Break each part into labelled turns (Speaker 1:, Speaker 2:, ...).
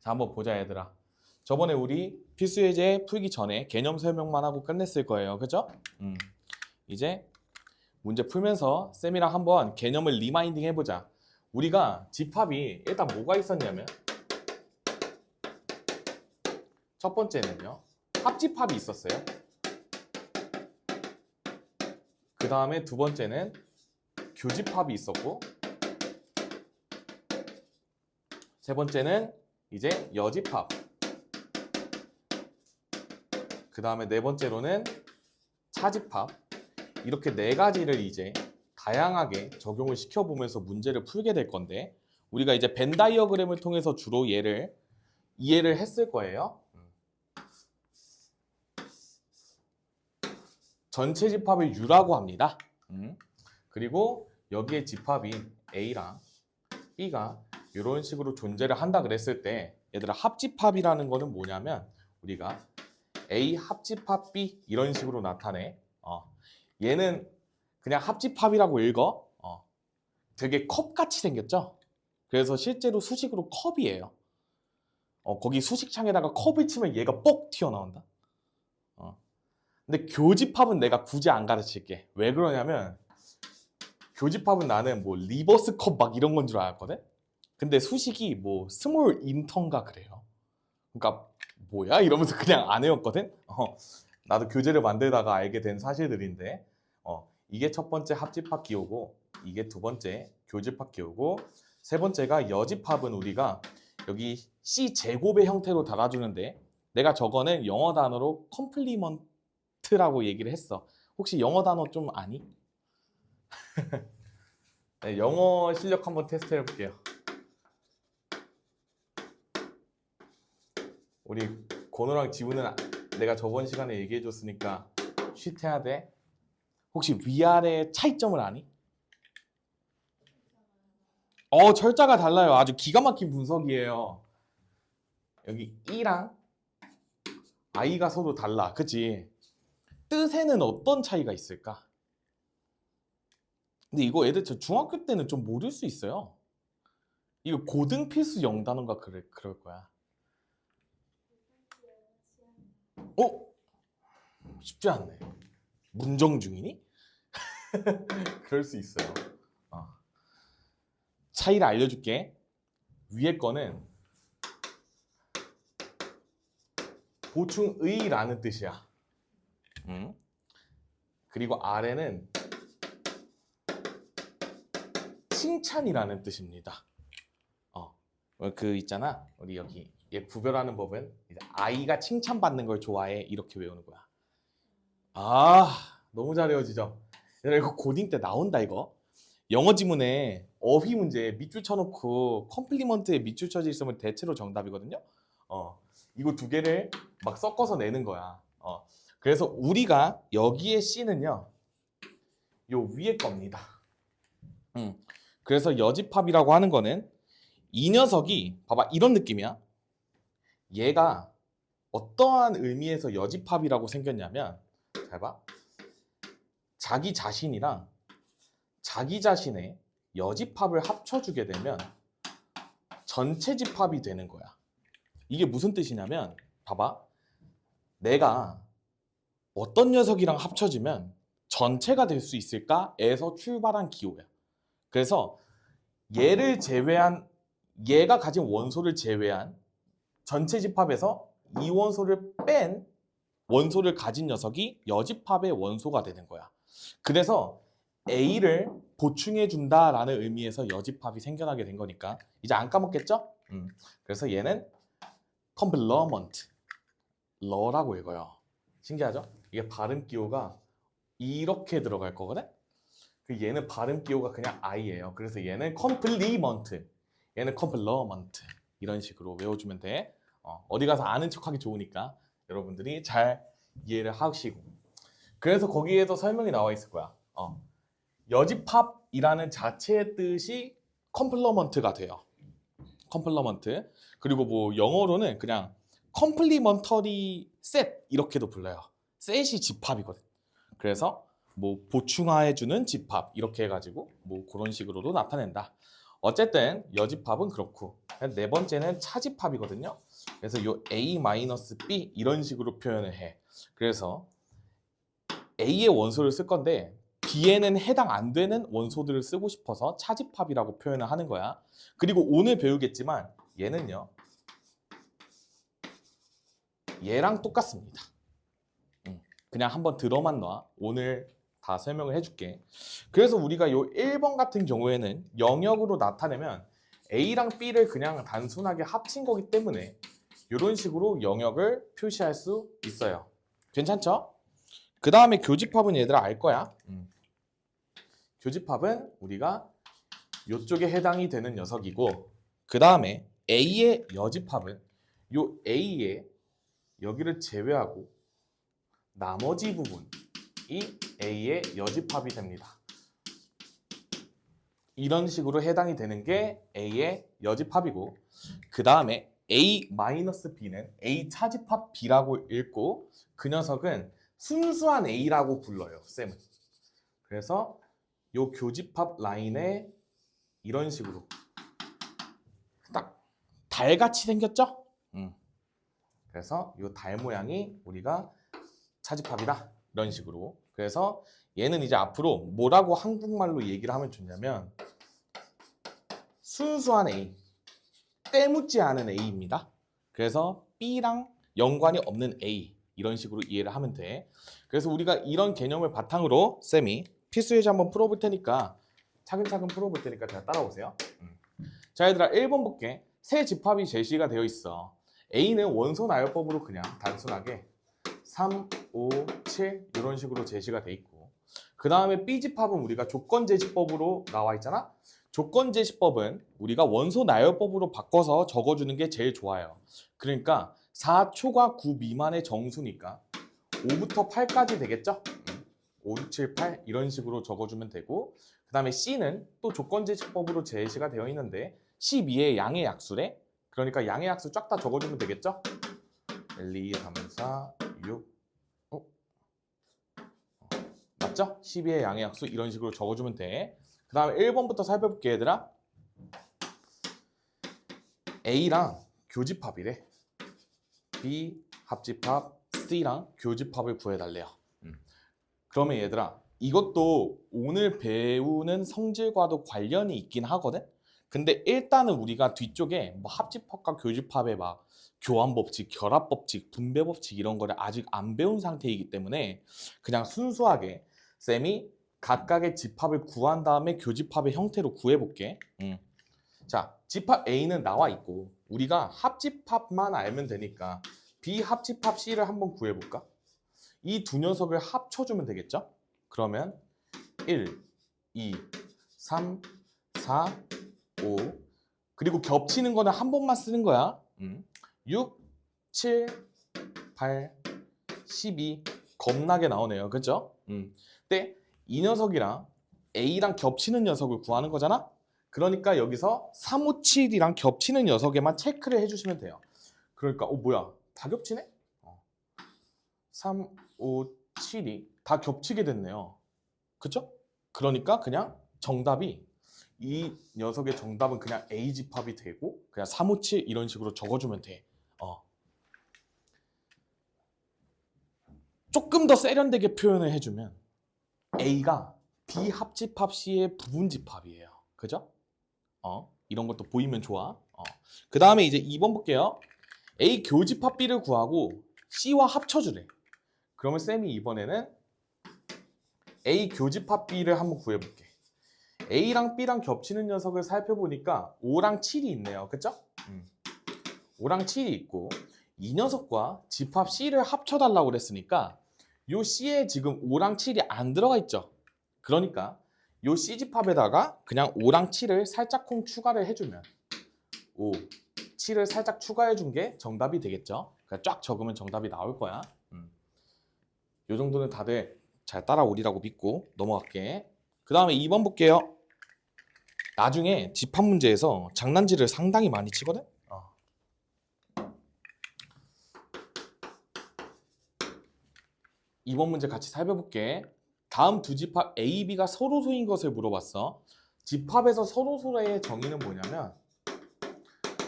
Speaker 1: 자, 한번 보자, 얘들아. 저번에 우리 필수예제 풀기 전에 개념 설명만 하고 끝냈을 거예요. 그죠? 이제 문제 풀면서 쌤이랑 한번 개념을 리마인딩 해보자. 우리가 집합이 일단 뭐가 있었냐면 첫 번째는요, 합집합이 있었어요. 그 다음에 두 번째는 교집합이 있었고, 세 번째는 이제 여집합, 그 다음에 네 번째로는 차집합. 이렇게 네 가지를 이제 다양하게 적용을 시켜보면서 문제를 풀게 될 건데, 우리가 이제 벤 다이어그램을 통해서 주로 얘를 이해를 했을 거예요. 전체 집합을 U라고 합니다. 그리고 여기에 집합이 A랑 B가 이런 식으로 존재를 한다 그랬을 때, 얘들아, 합집합이라는 거는 뭐냐면 우리가 A 합집합 B 이런 식으로 나타내. 얘는 그냥 합집합이라고 읽어. 되게 컵같이 생겼죠? 그래서 실제로 수식으로 컵이에요. 거기 수식창에다가 컵을 치면 얘가 뽁 튀어나온다. 근데 교집합은 내가 굳이 안 가르칠게. 왜 그러냐면 교집합은 나는 뭐 리버스 컵 막 이런 건 줄 알았거든? 근데 수식이 뭐 스몰 인턴가 그래요. 그러니까 뭐야? 이러면서 그냥 안 외웠거든? 나도 교재를 만들다가 알게 된 사실들인데, 이게 첫 번째 합집합 기호고, 이게 두 번째 교집합 기호고, 세 번째가 여집합은 우리가 여기 C 제곱의 형태로 달아주는데, 내가 저거는 영어 단어로 컴플리먼트라고 얘기를 했어. 혹시 영어 단어 좀 아니? 네, 영어 실력 한번 테스트 해볼게요. 우리 건우랑 지우는 내가 저번 시간에 얘기해줬으니까 쉿해야 돼. 혹시 위아래 차이점을 아니? 철자가 달라요. 아주 기가 막힌 분석이에요. 여기 E랑 I가 서로 달라. 그치? 뜻에는 어떤 차이가 있을까? 근데 이거 애들 저 중학교 때는 좀 모를 수 있어요. 이거 고등 필수 영단어인가 그럴 거야. 쉽지 않네. 문정 중이니? 그럴 수 있어요. 차이를 알려줄게. 위에 거는 보충의라는 뜻이야. 그리고 아래는 칭찬이라는 뜻입니다. 그 있잖아, 우리 여기 얘 구별하는 법은 이제 아이가 칭찬받는 걸 좋아해 이렇게 외우는 거야. 너무 잘 외워지죠? 이거 고딩 때 나온다. 이거 영어 지문에 어휘 문제 밑줄 쳐놓고 컴플리먼트에 밑줄 쳐져 있으면 대체로 정답이거든요. 이거 두 개를 막 섞어서 내는 거야. 그래서 우리가 여기에 C는요, 요 위에 겁니다. 그래서 여집합이라고 하는 거는 이 녀석이 봐봐, 이런 느낌이야. 얘가 어떠한 의미에서 여집합이라고 생겼냐면, 잘 봐, 자기 자신이랑 자기 자신의 여집합을 합쳐주게 되면 전체 집합이 되는 거야. 이게 무슨 뜻이냐면, 봐봐, 내가 어떤 녀석이랑 합쳐지면 전체가 될 수 있을까에서 출발한 기호야. 그래서 얘를 제외한, 얘가 가진 원소를 제외한 전체 집합에서 이 원소를 뺀 원소를 가진 녀석이 여집합의 원소가 되는 거야. 그래서 A를 보충해 준다라는 의미에서 여집합이 생겨나게 된 거니까 이제 안 까먹겠죠? 그래서 얘는 컴플러먼트, 러라고 읽어요. 신기하죠? 이게 발음 기호가 이렇게 들어갈 거거든? 얘는 발음 기호가 그냥 I예요. 그래서 얘는 컴플리먼트, 얘는 컴플러먼트, 이런 식으로 외워주면 돼. 어디 가서 아는 척하기 좋으니까 여러분들이 잘 이해를 하시고. 그래서 거기에도 설명이 나와 있을 거야. 여집합이라는 자체의 뜻이 컴플러먼트가 돼요. 컴플러먼트. 그리고 뭐 영어로는 그냥 컴플리먼터리 셋 이렇게도 불러요. 셋이 집합이거든. 그래서 뭐 보충해주는 집합 이렇게 해가지고 뭐 그런 식으로도 나타낸다. 어쨌든 여집합은 그렇고 네 번째는 차집합이거든요. 그래서 요 A-B 이런 식으로 표현을 해. 그래서 A의 원소를 쓸 건데 B에는 해당 안 되는 원소들을 쓰고 싶어서 차집합이라고 표현을 하는 거야. 그리고 오늘 배우겠지만 얘는요. 얘랑 똑같습니다. 그냥 한번 들어만 놔. 오늘 다 설명을 해줄게. 그래서 우리가 요 1번 같은 경우에는 영역으로 나타내면 A랑 B를 그냥 단순하게 합친 거기 때문에 이런 식으로 영역을 표시할 수 있어요. 괜찮죠? 그 다음에 교집합은 얘들아 알 거야. 교집합은 우리가 이쪽에 해당이 되는 녀석이고 그 다음에 A의 여집합은 요 A의 여기를 제외하고 나머지 부분이 A의 여집합이 됩니다. 이런 식으로 해당이 되는 게 A의 여집합이고 그 다음에 A-B는 A 차집합 B라고 읽고 그 녀석은 순수한 A라고 불러요. 쌤은. 그래서 요 교집합 라인에 이런 식으로 딱 달같이 생겼죠? 그래서 요 달 모양이 우리가 차집합이다. 이런 식으로. 그래서 얘는 이제 앞으로 뭐라고 한국말로 얘기를 하면 좋냐면 순수한 A, 때묻지 않은 A입니다. 그래서 B랑 연관이 없는 A 이런 식으로 이해를 하면 돼. 그래서 우리가 이런 개념을 바탕으로 쌤이 필수 예제 한번 풀어볼 테니까 차근차근 풀어볼 테니까 잘 따라오세요. 자 얘들아 1번 볼게. 세 집합이 제시가 되어 있어. A는 원소 나열법으로 그냥 단순하게 3, 5, 7 이런 식으로 제시가 돼 있고 그 다음에 B집합은 우리가 조건제시법으로 나와 있잖아. 조건제시법은 우리가 원소 나열법으로 바꿔서 적어주는 게 제일 좋아요. 그러니까 4초가 9 미만의 정수니까 5부터 8까지 되겠죠? 5, 6, 7, 8 이런 식으로 적어주면 되고 그 다음에 C는 또 조건제시법으로 제시가 되어 있는데 12의 양의 약수래. 그러니까 양의 약수 쫙 다 적어주면 되겠죠? 1, 2, 3, 4, 6 맞죠? 12의 양의 약수 이런 식으로 적어주면 돼. 그 다음에 1번부터 살펴볼게 얘들아. A랑 교집합이래. B 합집합 C랑 교집합을 구해달래요. 그러면 얘들아 이것도 오늘 배우는 성질과도 관련이 있긴 하거든. 근데 일단은 우리가 뒤쪽에 뭐 합집합과 교집합의 막 교환법칙, 결합법칙, 분배법칙 이런 거를 아직 안 배운 상태이기 때문에 그냥 순수하게 쌤이 각각의 집합을 구한 다음에 교집합의 형태로 구해볼게. 자, 집합 A는 나와 있고 우리가 합집합만 알면 되니까 비합집합 C를 한번 구해볼까? 이 두 녀석을 합쳐주면 되겠죠? 그러면 1, 2, 3, 4, 5 그리고 겹치는 거는 한 번만 쓰는 거야. 6, 7, 8, 12 겁나게 나오네요. 그죠? 근데 이 녀석이랑 A랑 겹치는 녀석을 구하는 거잖아? 그러니까 여기서 3, 5, 7이랑 겹치는 녀석에만 체크를 해주시면 돼요. 그러니까 뭐야 다 겹치네? 3, 5, 7이 다 겹치게 됐네요. 그쵸? 그러니까 그냥 정답이 이 녀석의 정답은 그냥 A집합이 되고 그냥 3, 5, 7 이런 식으로 적어주면 돼. 조금 더 세련되게 표현을 해주면 A가 B합집합 C의 부분집합이에요. 그죠? 이런 것도 보이면 좋아. 그 다음에 이제 2번 볼게요. A 교집합 B를 구하고 C와 합쳐주래. 그러면 쌤이 이번에는 A 교집합 B를 한번 구해볼게. A랑 B랑 겹치는 녀석을 살펴보니까 5랑 7이 있네요. 그쵸? 5랑 7이 있고 이 녀석과 집합 C를 합쳐달라고 그랬으니까 요 C에 지금 5랑 7이 안 들어가 있죠. 그러니까 요 C집합에다가 그냥 5랑 7을 살짝쿵 추가를 해주면 5, 7을 살짝 추가해준 게 정답이 되겠죠. 그러니까 쫙 적으면 정답이 나올 거야. 요 정도는 다들 잘 따라오리라고 믿고 넘어갈게. 그 다음에 2번 볼게요. 나중에 집합 문제에서 장난질을 상당히 많이 치거든? 2번 문제 같이 살펴볼게. 다음 두 집합 A, B가 서로 소인 것을 물어봤어. 집합에서 서로소의 정의는 뭐냐면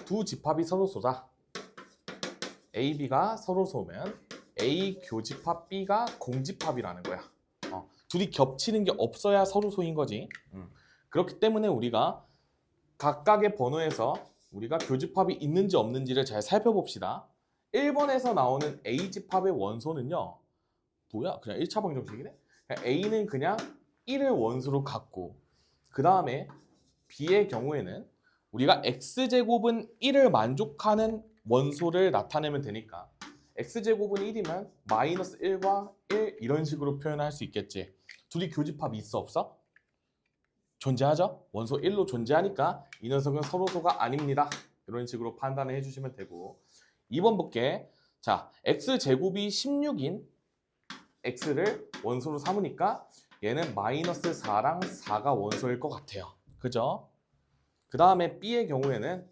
Speaker 1: 두 집합이 서로소다. A, B가 서로소면 A 교집합 B가 공집합이라는 거야. 둘이 겹치는 게 없어야 서로소인 거지. 그렇기 때문에 우리가 각각의 번호에서 우리가 교집합이 있는지 없는지를 잘 살펴봅시다. 1번에서 나오는 A집합의 원소는요. 뭐야? 그냥 1차 방정식이네? A는 그냥 1을 원소로 갖고 그 다음에 B의 경우에는 우리가 X제곱은 1을 만족하는 원소를 나타내면 되니까 X제곱은 1이면 마이너스 1과 1 이런 식으로 표현할 수 있겠지. 둘이 교집합이 있어 없어? 존재하죠? 원소 1로 존재하니까 이 녀석은 서로소가 아닙니다. 이런 식으로 판단을 해주시면 되고 2번 볼게. 자, X제곱이 16인 X를 원소로 삼으니까 얘는 마이너스 4랑 4가 원소일 것 같아요. 그죠? 그 다음에 B의 경우에는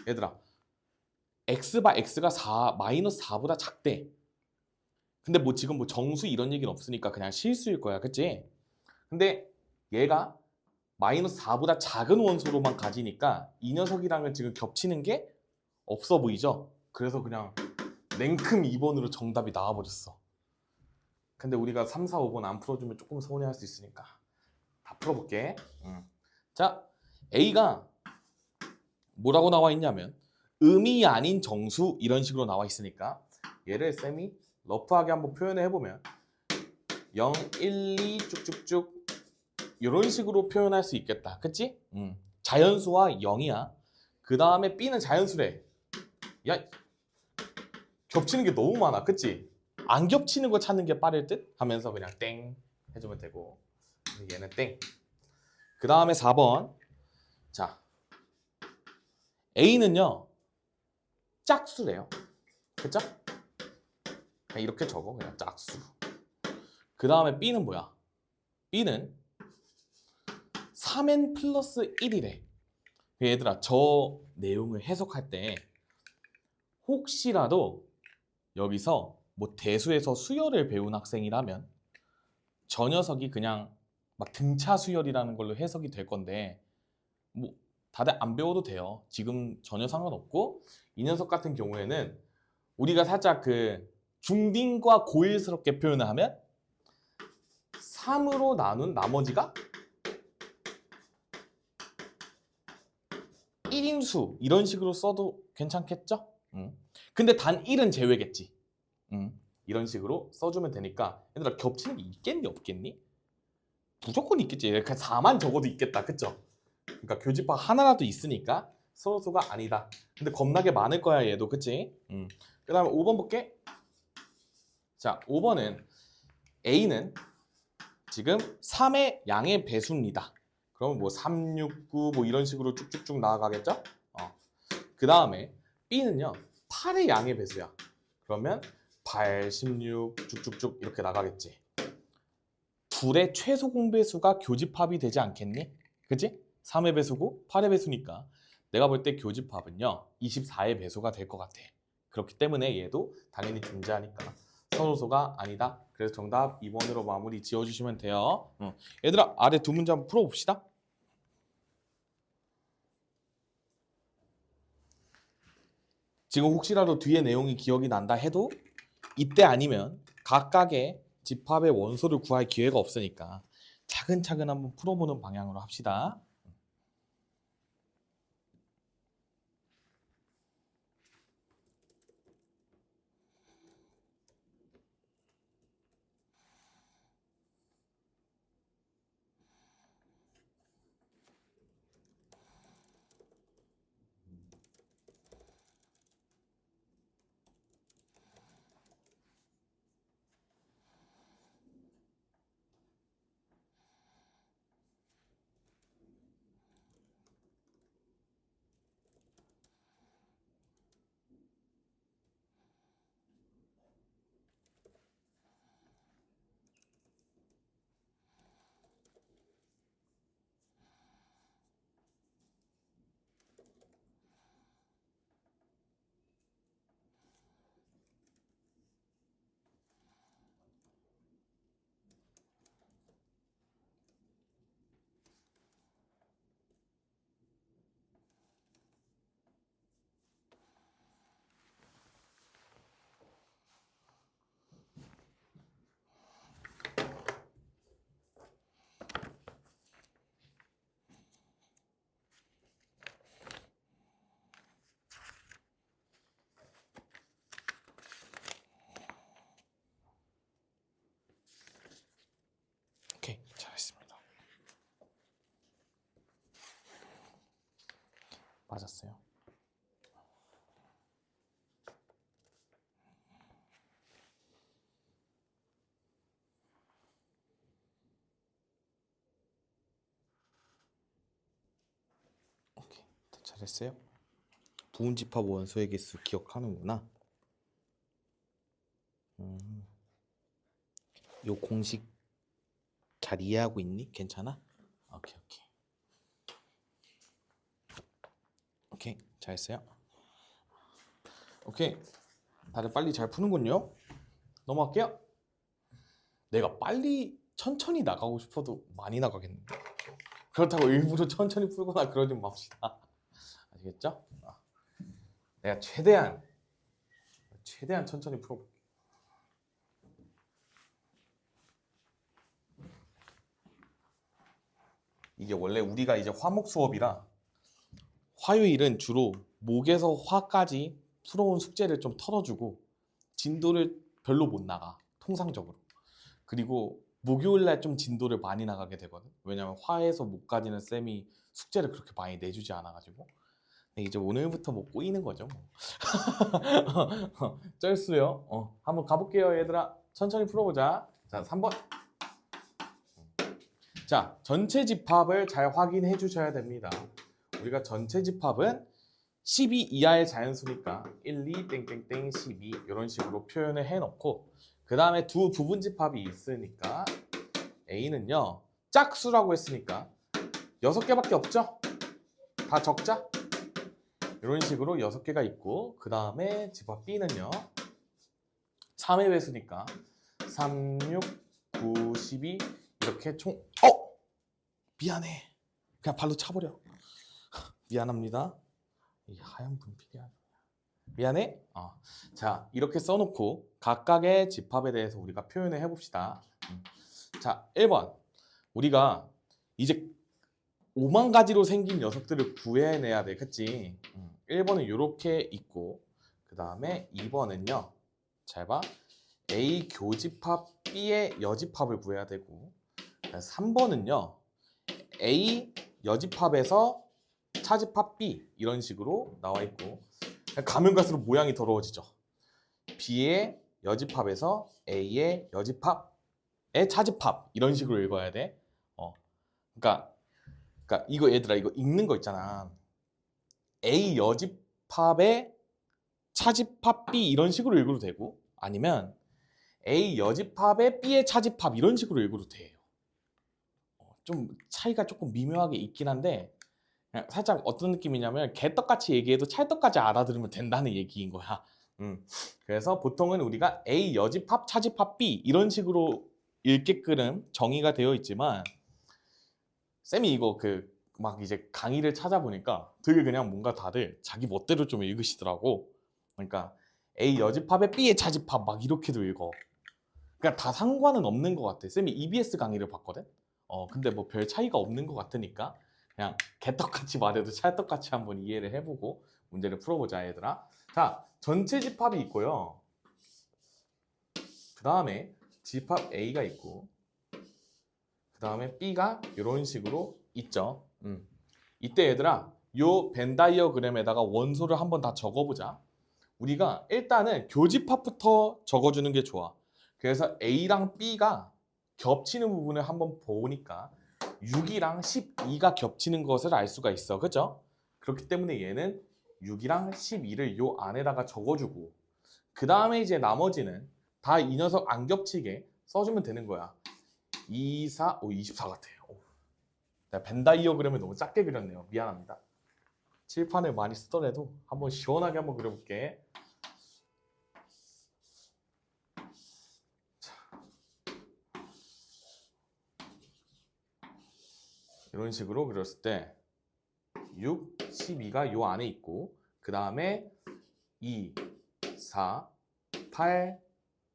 Speaker 1: 얘들아 X바 X가 4, 마이너스 4보다 작대. 근데 뭐 지금 뭐 정수 이런 얘기는 없으니까 그냥 실수일 거야. 그치? 근데 얘가 마이너스 4보다 작은 원소로만 가지니까 이 녀석이랑은 지금 겹치는 게 없어 보이죠? 그래서 그냥 냉큼 2번으로 정답이 나와버렸어. 근데 우리가 3, 4, 5번 안 풀어주면 조금 서운해할 수 있으니까 다 풀어볼게. 자, A가 뭐라고 나와 있냐면 음이 아닌 정수 이런 식으로 나와 있으니까 얘를 쌤이 러프하게 한번 표현을 해보면 0, 1, 2 쭉쭉쭉 이런 식으로 표현할 수 있겠다. 그치? 자연수와 0이야. 그 다음에 B는 자연수래. 야, 겹치는 게 너무 많아. 그치? 안 겹치는 거 찾는 게 빠를 듯? 하면서 그냥 땡 해주면 되고 얘는 땡. 그 다음에 4번. 자, A는요 짝수래요. 그쵸? 그냥 이렇게 적어. 그냥 짝수. 그 다음에 B는 뭐야? B는 3n 플러스 1이래. 얘들아 저 내용을 해석할 때 혹시라도 여기서 뭐 대수에서 수열을 배운 학생이라면 저 녀석이 그냥 막 등차 수열이라는 걸로 해석이 될 건데 뭐 다들 안 배워도 돼요. 지금 전혀 상관없고 이 녀석 같은 경우에는 우리가 살짝 그 중딩과 고일스럽게 표현을 하면 3으로 나눈 나머지가 1인수 이런 식으로 써도 괜찮겠죠? 근데 단 1은 제외겠지. 이런 식으로 써주면 되니까 얘들아 겹치는 게 있겠니 없겠니? 무조건 있겠지. 그냥 4만 적어도 있겠다. 그쵸? 그러니까 교집합 하나라도 있으니까 서로소가 아니다. 근데 겁나게 많을 거야 얘도. 그치? 그 다음에 5번 볼게. 자 5번은 A는 지금 3의 양의 배수입니다. 그러면 뭐 3, 6, 9 뭐 이런 식으로 쭉쭉쭉 나아가겠죠? 그 다음에 B는요 8의 양의 배수야. 그러면 8, 16 쭉쭉쭉 이렇게 나가겠지. 둘의 최소 공배수가 교집합이 되지 않겠니? 그치? 3의 배수고 8의 배수니까 내가 볼 때 교집합은요 24의 배수가 될 것 같아. 그렇기 때문에 얘도 당연히 존재하니까 서로소가 아니다. 그래서 정답 2번으로 마무리 지어주시면 돼요. 얘들아 아래 두 문제 한번 풀어봅시다. 지금 혹시라도 뒤에 내용이 기억이 난다 해도 이때 아니면 각각의 집합의 원소를 구할 기회가 없으니까 차근차근 한번 풀어보는 방향으로 합시다. 맞았어요. 오케이, 잘했어요. 부분집합 원소의 개수 기억하는구나. 요 공식 잘 이해하고 있니? 괜찮아? 오케이. 오케이, 잘했어요. 오케이, 다들 빨리 잘 푸는군요. 넘어갈게요. 내가 빨리 천천히 나가고 싶어도 많이 나가겠는데. 그렇다고 일부러 천천히 풀거나 그러지 맙시다. 아시겠죠? 내가 최대한 천천히 풀어볼게. 이게 원래 우리가 이제 화목 수업이라 화요일은 주로 목에서 화까지 풀어온 숙제를 좀 털어주고 진도를 별로 못 나가, 통상적으로. 그리고 목요일날 좀 진도를 많이 나가게 되거든. 왜냐면 화에서 목까지는 쌤이 숙제를 그렇게 많이 내주지 않아가지고. 이제 오늘부터 뭐 꼬이는 거죠 뭐. 쩔수요. 한번 가볼게요 얘들아. 천천히 풀어보자. 자, 3번. 자, 전체 집합을 잘 확인해 주셔야 됩니다. 우리가 전체 집합은 12 이하의 자연수니까 1, 2, 땡땡땡 12 이런 식으로 표현을 해놓고, 그 다음에 두 부분 집합이 있으니까 A는요 짝수라고 했으니까 6개밖에 없죠? 다 적자? 이런 식으로 6개가 있고, 그 다음에 집합 B는요 3의 배수니까 3, 6, 9, 12 이렇게 총 미안해. 그냥 발로 차버려. 미안합니다. 이 하얀 분필이 아니야. 미안해? 자, 이렇게 써놓고 각각의 집합에 대해서 우리가 표현을 해봅시다. 자, 1번. 우리가 이제 5만 가지로 생긴 녀석들을 구해내야 돼. 그치? 1번은 이렇게 있고, 그 다음에 2번은요. 잘 봐. A 교집합 B의 여집합을 구해야 되고, 3번은요. A 여집합에서 차집합 B 이런 식으로 나와 있고, 가면 갈수록 모양이 더러워지죠. B의 여집합에서 A의 여집합의 차집합 이런 식으로 읽어야 돼. 그러니까 이거 얘들아 이거 읽는 거 있잖아. A 여집합의 차집합 B 이런 식으로 읽어도 되고, 아니면 A 여집합의 B의 차집합 이런 식으로 읽어도 돼요. 좀 차이가 조금 미묘하게 있긴 한데, 그냥 살짝 어떤 느낌이냐면 개떡같이 얘기해도 찰떡같이 알아들으면 된다는 얘기인 거야. 그래서 보통은 우리가 A 여집합, 차집합 B 이런 식으로 읽게끔 정의가 되어 있지만, 쌤이 이거 막 이제 강의를 찾아보니까 되게 그냥 뭔가 다들 자기 멋대로 좀 읽으시더라고. 그러니까 A 여집합에 B의 차집합 막 이렇게도 읽어. 그러니까 다 상관은 없는 것 같아. 쌤이 EBS 강의를 봤거든. 근데 뭐 별 차이가 없는 것 같으니까 그냥 개떡같이 말해도 찰떡같이 한번 이해를 해보고 문제를 풀어보자 얘들아. 자, 전체 집합이 있고요. 그 다음에 집합 A가 있고, 그 다음에 B가 이런 식으로 있죠. 이때 얘들아 요 벤 다이어그램에다가 원소를 한번 다 적어보자. 우리가 일단은 교집합부터 적어주는 게 좋아. 그래서 A랑 B가 겹치는 부분을 한번 보니까 6이랑 12가 겹치는 것을 알 수가 있어. 그죠? 그렇기 때문에 얘는 6이랑 12를 요 안에다가 적어주고, 그 다음에 이제 나머지는 다 이 녀석 안 겹치게 써주면 되는 거야. 24, 24 같아요. 내가 벤 다이어그램을 너무 작게 그렸네요. 미안합니다. 칠판을 많이 쓰더라도 한번 시원하게 한번 그려볼게. 이런 식으로 그렸을 때 6, 12가 요 안에 있고, 그 다음에 2, 4, 8,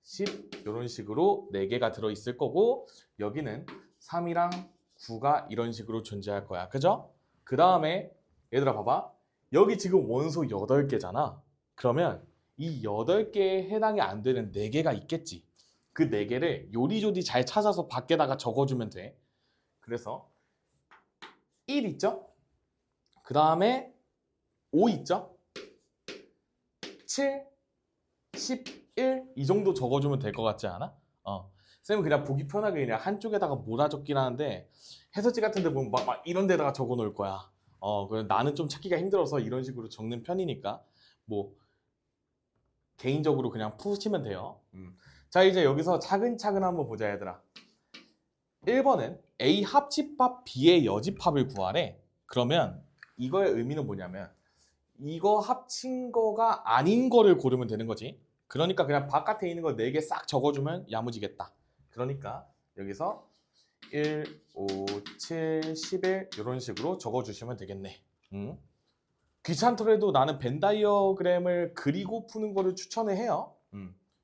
Speaker 1: 10 이런 식으로 4개가 들어있을 거고, 여기는 3이랑 9가 이런 식으로 존재할 거야. 그죠? 그 다음에 얘들아 봐봐. 여기 지금 원소 8개잖아. 그러면 이 8개에 해당이 안 되는 4개가 있겠지. 그 4개를 요리조리 잘 찾아서 밖에다가 적어주면 돼. 그래서 1 있죠? 그 다음에 5 있죠? 7, 11 이 정도 적어주면 될 것 같지 않아? 쌤은 그냥 보기 편하게 그냥 한쪽에다가 몰아적긴 하는데 해설지 같은 데 보면 막 이런 데다가 적어 놓을 거야. 그래 나는 좀 찾기가 힘들어서 이런 식으로 적는 편이니까 뭐 개인적으로 그냥 푸시면 돼요. 자 이제 여기서 차근차근 한번 보자 얘들아. 1번은 A 합집합 B의 여집합을 구하래. 그러면 이거의 의미는 뭐냐면 이거 합친 거가 아닌 거를 고르면 되는 거지. 그러니까 그냥 바깥에 있는 거 4개 싹 적어주면 야무지겠다. 그러니까 여기서 1, 5, 7, 11 이런 식으로 적어주시면 되겠네. 귀찮더라도 나는 벤 다이어그램을 그리고 푸는 거를 추천을 해요.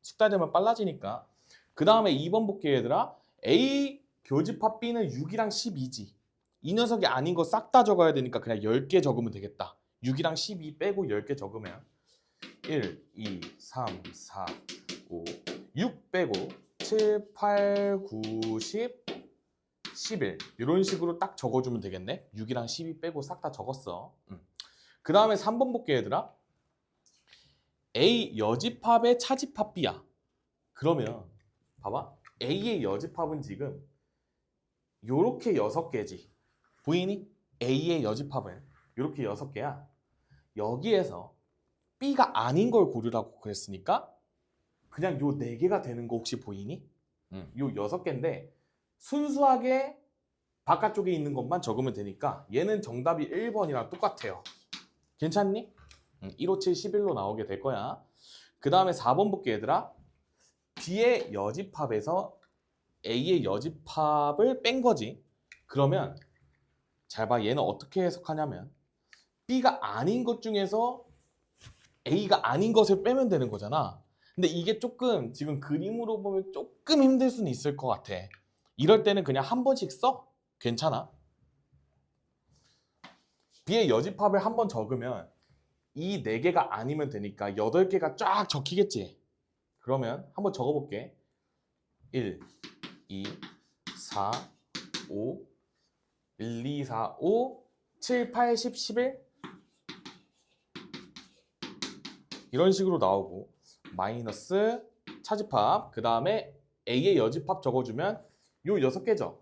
Speaker 1: 숙달되면 빨라지니까. 그 다음에 2번 볼게요 얘들아. A 교집합 B는 6이랑 12지. 이 녀석이 아닌 거 싹 다 적어야 되니까 그냥 10개 적으면 되겠다. 6이랑 12 빼고 10개 적으면 1, 2, 3, 4, 5, 6 빼고 7, 8, 9, 10, 11 이런 식으로 딱 적어주면 되겠네. 6이랑 12 빼고 싹 다 적었어. 그 다음에 3번 볼게 얘들아. A 여집합의 차집합 B야. 그러면 봐봐. A의 여집합은 지금 요렇게 6개지. 보이니? A의 여집합은 요렇게 6개야. 여기에서 B가 아닌 걸 고르라고 그랬으니까 그냥 요 4개가 되는 거 혹시 보이니? 요 6개인데 순수하게 바깥쪽에 있는 것만 적으면 되니까 얘는 정답이 1번이랑 똑같아요. 괜찮니? 157, 11로 나오게 될 거야. 그 다음에 4번 볼게 얘들아. B의 여집합에서 A의 여집합을 뺀 거지. 그러면 잘 봐. 얘는 어떻게 해석하냐면 B가 아닌 것 중에서 A가 아닌 것을 빼면 되는 거잖아. 근데 이게 조금 지금 그림으로 보면 조금 힘들 수는 있을 것 같아. 이럴 때는 그냥 한 번씩 써. 괜찮아. B의 여집합을 한 번 적으면 이 4개가 아니면 되니까 8개가 쫙 적히겠지. 그러면 한번 적어볼게. 1, 2, 4, 5, 1, 2, 4, 5, 7, 8, 10, 11 이런 식으로 나오고 마이너스 차집합 그 다음에 A의 여집합 적어주면 요 6개죠.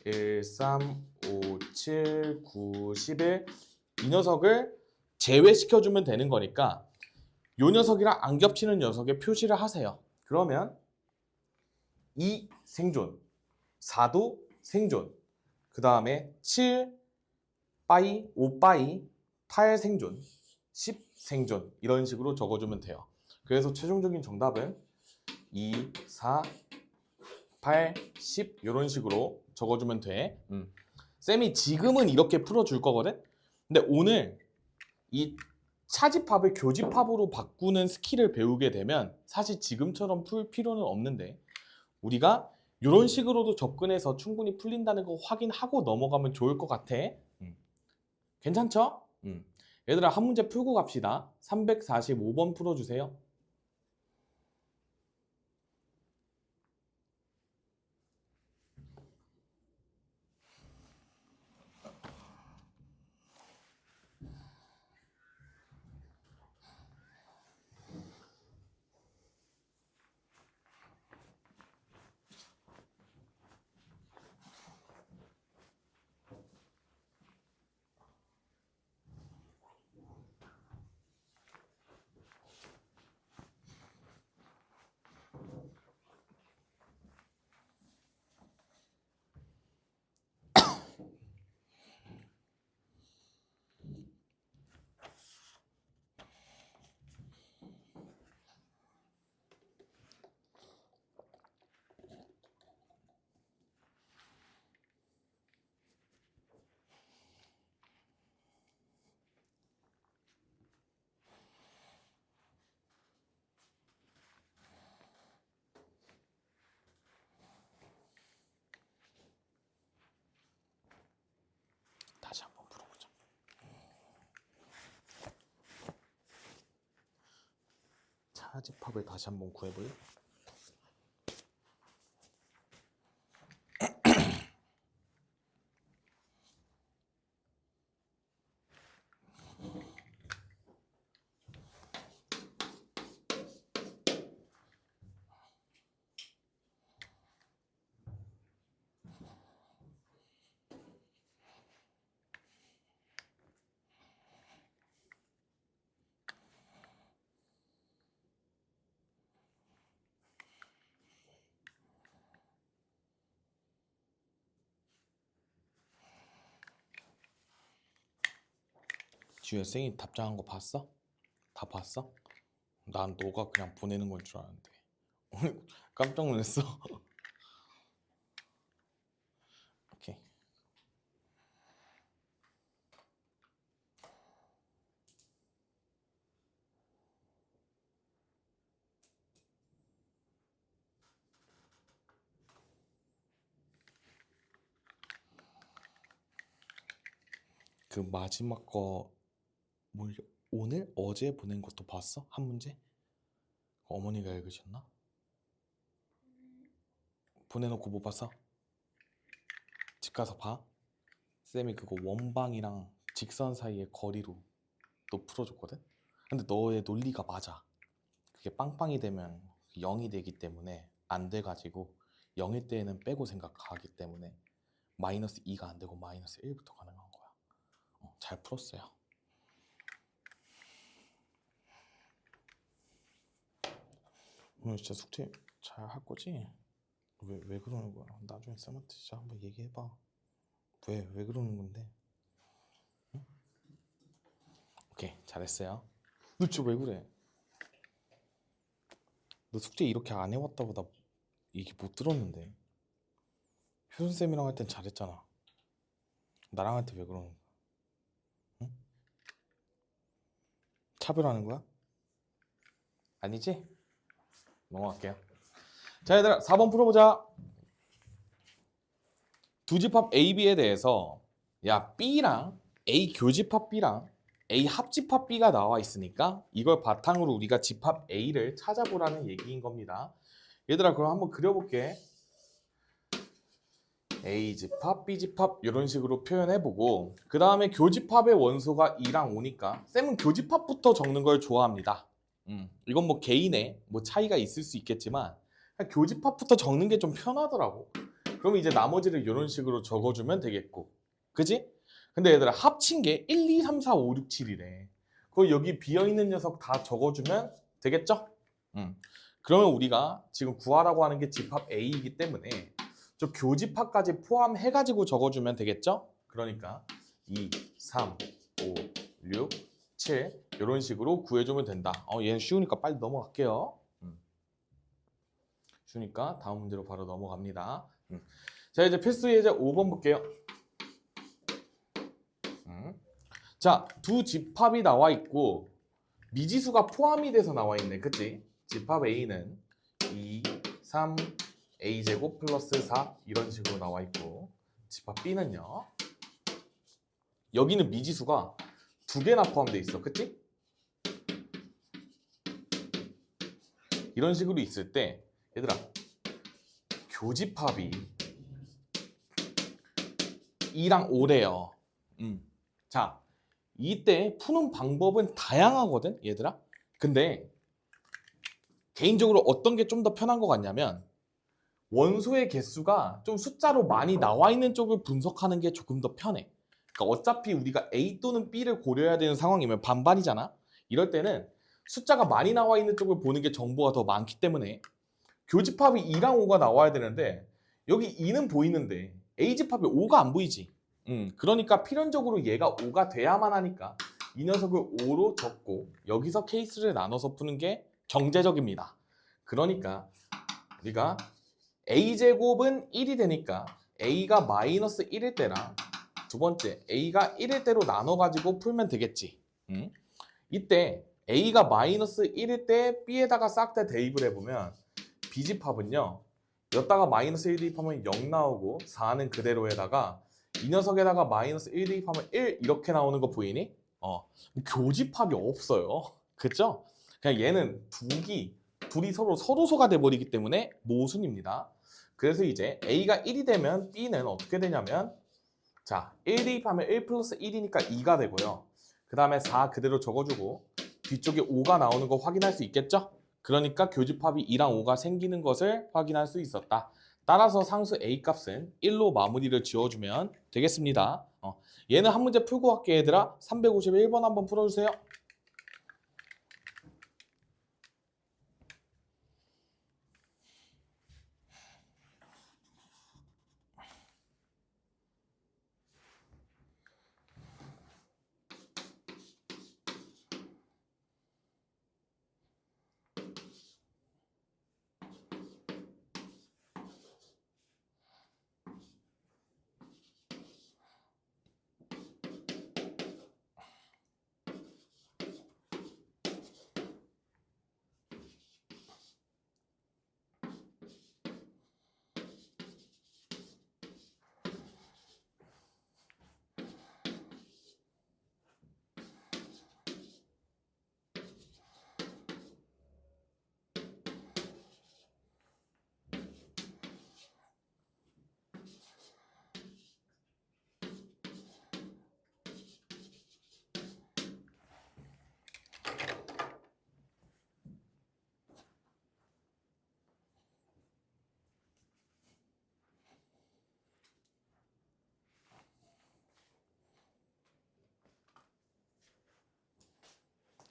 Speaker 1: 1, 3, 5, 7, 9, 11 이 녀석을 제외시켜주면 되는 거니까 요 녀석이랑 안 겹치는 녀석에 표시를 하세요. 그러면 2 생존, 4도 생존, 그 다음에 7 빠이, 5 빠이, 8 생존, 10 생존 이런 식으로 적어주면 돼요. 그래서 최종적인 정답은 2, 4, 8, 10 이런 식으로 적어주면 돼. 쌤이 지금은 이렇게 풀어줄 거거든? 근데 오늘 이 차집합을 교집합으로 바꾸는 스킬을 배우게 되면 사실 지금처럼 풀 필요는 없는데 우리가 이런 식으로도 접근해서 충분히 풀린다는 거 확인하고 넘어가면 좋을 것 같아. 괜찮죠? 얘들아 한 문제 풀고 갑시다. 345번 풀어주세요. 다시 한번 풀어보자. 차집합을 다시 한번 구해볼래? 지우야 쌤이 답장한 거 봤어? 다 봤어? 난 너가 그냥 보내는 건 줄 알았는데 깜짝 놀랐어. 오케이. 그 마지막 거 뭘 오늘 어제 보낸 것도 봤어? 한 문제? 어머니가 읽으셨나? 보내놓고 못 봤어? 집 가서 봐. 쌤이 그거 원방이랑 직선 사이의 거리로 또 풀어줬거든? 근데 너의 논리가 맞아. 그게 빵빵이 되면 0이 되기 때문에 안 돼가지고 0일 때에는 빼고 생각하기 때문에 마이너스 2가 안 되고 마이너스 1부터 가능한 거야. 잘 풀었어요. 오늘 진짜 숙제 잘 할 거지? 왜 그러는 거야? 나중에 쌤한테 진짜 한번 얘기해봐. 왜 그러는 건데? 응? 오케이, 잘했어요. 너 진짜 왜 그래? 너 숙제 이렇게 안 해왔다고 나 얘기 못 들었는데. 효선쌤이랑 할 땐 잘했잖아. 나랑 할 때 왜 그러는 거야? 응? 차별하는 거야? 아니지? 넘어갈게요. 자, 얘들아, 4번 풀어보자. 두 집합 A, B에 대해서 야, B랑 A 교집합 B랑 A 합집합 B가 나와 있으니까 이걸 바탕으로 우리가 집합 A를 찾아보라는 얘기인 겁니다. 얘들아, 그럼 한번 그려볼게. A 집합, B 집합 이런 식으로 표현해보고 그 다음에 교집합의 원소가 2랑 5니까 쌤은 교집합부터 적는 걸 좋아합니다. 이건 뭐 개인의 뭐 차이가 있을 수 있겠지만 그냥 교집합부터 적는 게 좀 편하더라고. 그럼 이제 나머지를 이런 식으로 적어주면 되겠고, 그지? 근데 얘들아 합친 게 1, 2, 3, 4, 5, 6, 7이래. 그거 여기 비어있는 녀석 다 적어주면 되겠죠? 그러면 우리가 지금 구하라고 하는 게 집합 A이기 때문에 저 교집합까지 포함해가지고 적어주면 되겠죠? 그러니까 2, 3, 5, 6, 7 이런 식으로 구해주면 된다. 얘는 쉬우니까 빨리 넘어갈게요. 쉬우니까 다음 문제로 바로 넘어갑니다. 자, 이제 필수 예제 5번 볼게요. 자, 두 집합이 나와 있고 미지수가 포함이 돼서 나와 있네. 그치? 집합 A는 2, 3, A제곱 플러스 4 이런 식으로 나와 있고 집합 B는요. 여기는 미지수가 두 개나 포함되어 있어. 그치? 이런 식으로 있을 때 얘들아 교집합이 2랑 5래요. 자, 이때 푸는 방법은 다양하거든, 얘들아. 근데 개인적으로 어떤 게 좀 더 편한 것 같냐면 원소의 개수가 좀 숫자로 많이 나와 있는 쪽을 분석하는 게 조금 더 편해. 그러니까 어차피 우리가 A 또는 B를 고려해야 되는 상황이면 반반이잖아. 이럴 때는 숫자가 많이 나와 있는 쪽을 보는 게 정보가 더 많기 때문에 교집합이 2랑 5가 나와야 되는데 여기 2는 보이는데 A집합이 5가 안 보이지. 그러니까 필연적으로 얘가 5가 돼야만 하니까 이 녀석을 5로 적고 여기서 케이스를 나눠서 푸는 게 경제적입니다. 그러니까 우리가 A제곱은 1이 되니까 A가 마이너스 1일 때랑 두 번째 A가 1일 때로 나눠가지고 풀면 되겠지. 이때 A가 마이너스 1일 때 B에다가 싹 다 대입을 해보면 B집합은요. 여기다가 마이너스 1 대입하면 0 나오고 4는 그대로에다가 이 녀석에다가 마이너스 1 대입하면 1 이렇게 나오는 거 보이니? 교집합이 없어요. 그쵸? 그냥 얘는 둘이 서로 서로소가 돼버리기 때문에 모순입니다. 그래서 이제 A가 1이 되면 B는 어떻게 되냐면 자, 1 대입하면 1 플러스 1이니까 2가 되고요. 그 다음에 4 그대로 적어주고 뒤쪽에 5가 나오는 거 확인할 수 있겠죠? 그러니까 교집합이 2랑 5가 생기는 것을 확인할 수 있었다. 따라서 상수 A 값은 1로 마무리를 지어주면 되겠습니다. 얘는 한 문제 풀고 갈게 얘들아. 351번 한번 풀어주세요.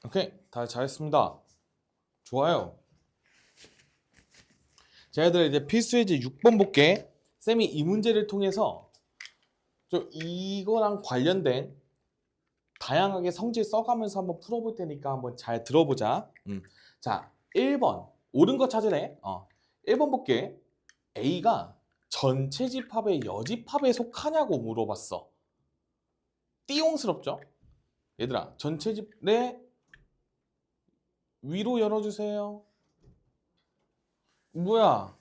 Speaker 1: 오케이, 다 잘했습니다. 좋아요. 자, 얘들아 이제 필수예제 6번 볼게. 쌤이 이 문제를 통해서 좀 이거랑 관련된 다양하게 성질 써가면서 한번 풀어볼 테니까 한번 잘 들어보자. 자, 1번 옳은 거 찾으래. 1번 볼게. A가 전체 집합의 여집합에 속하냐고 물어봤어. 띠용스럽죠? 얘들아, 전체 집, 네, 위로 열어주세요. 뭐야?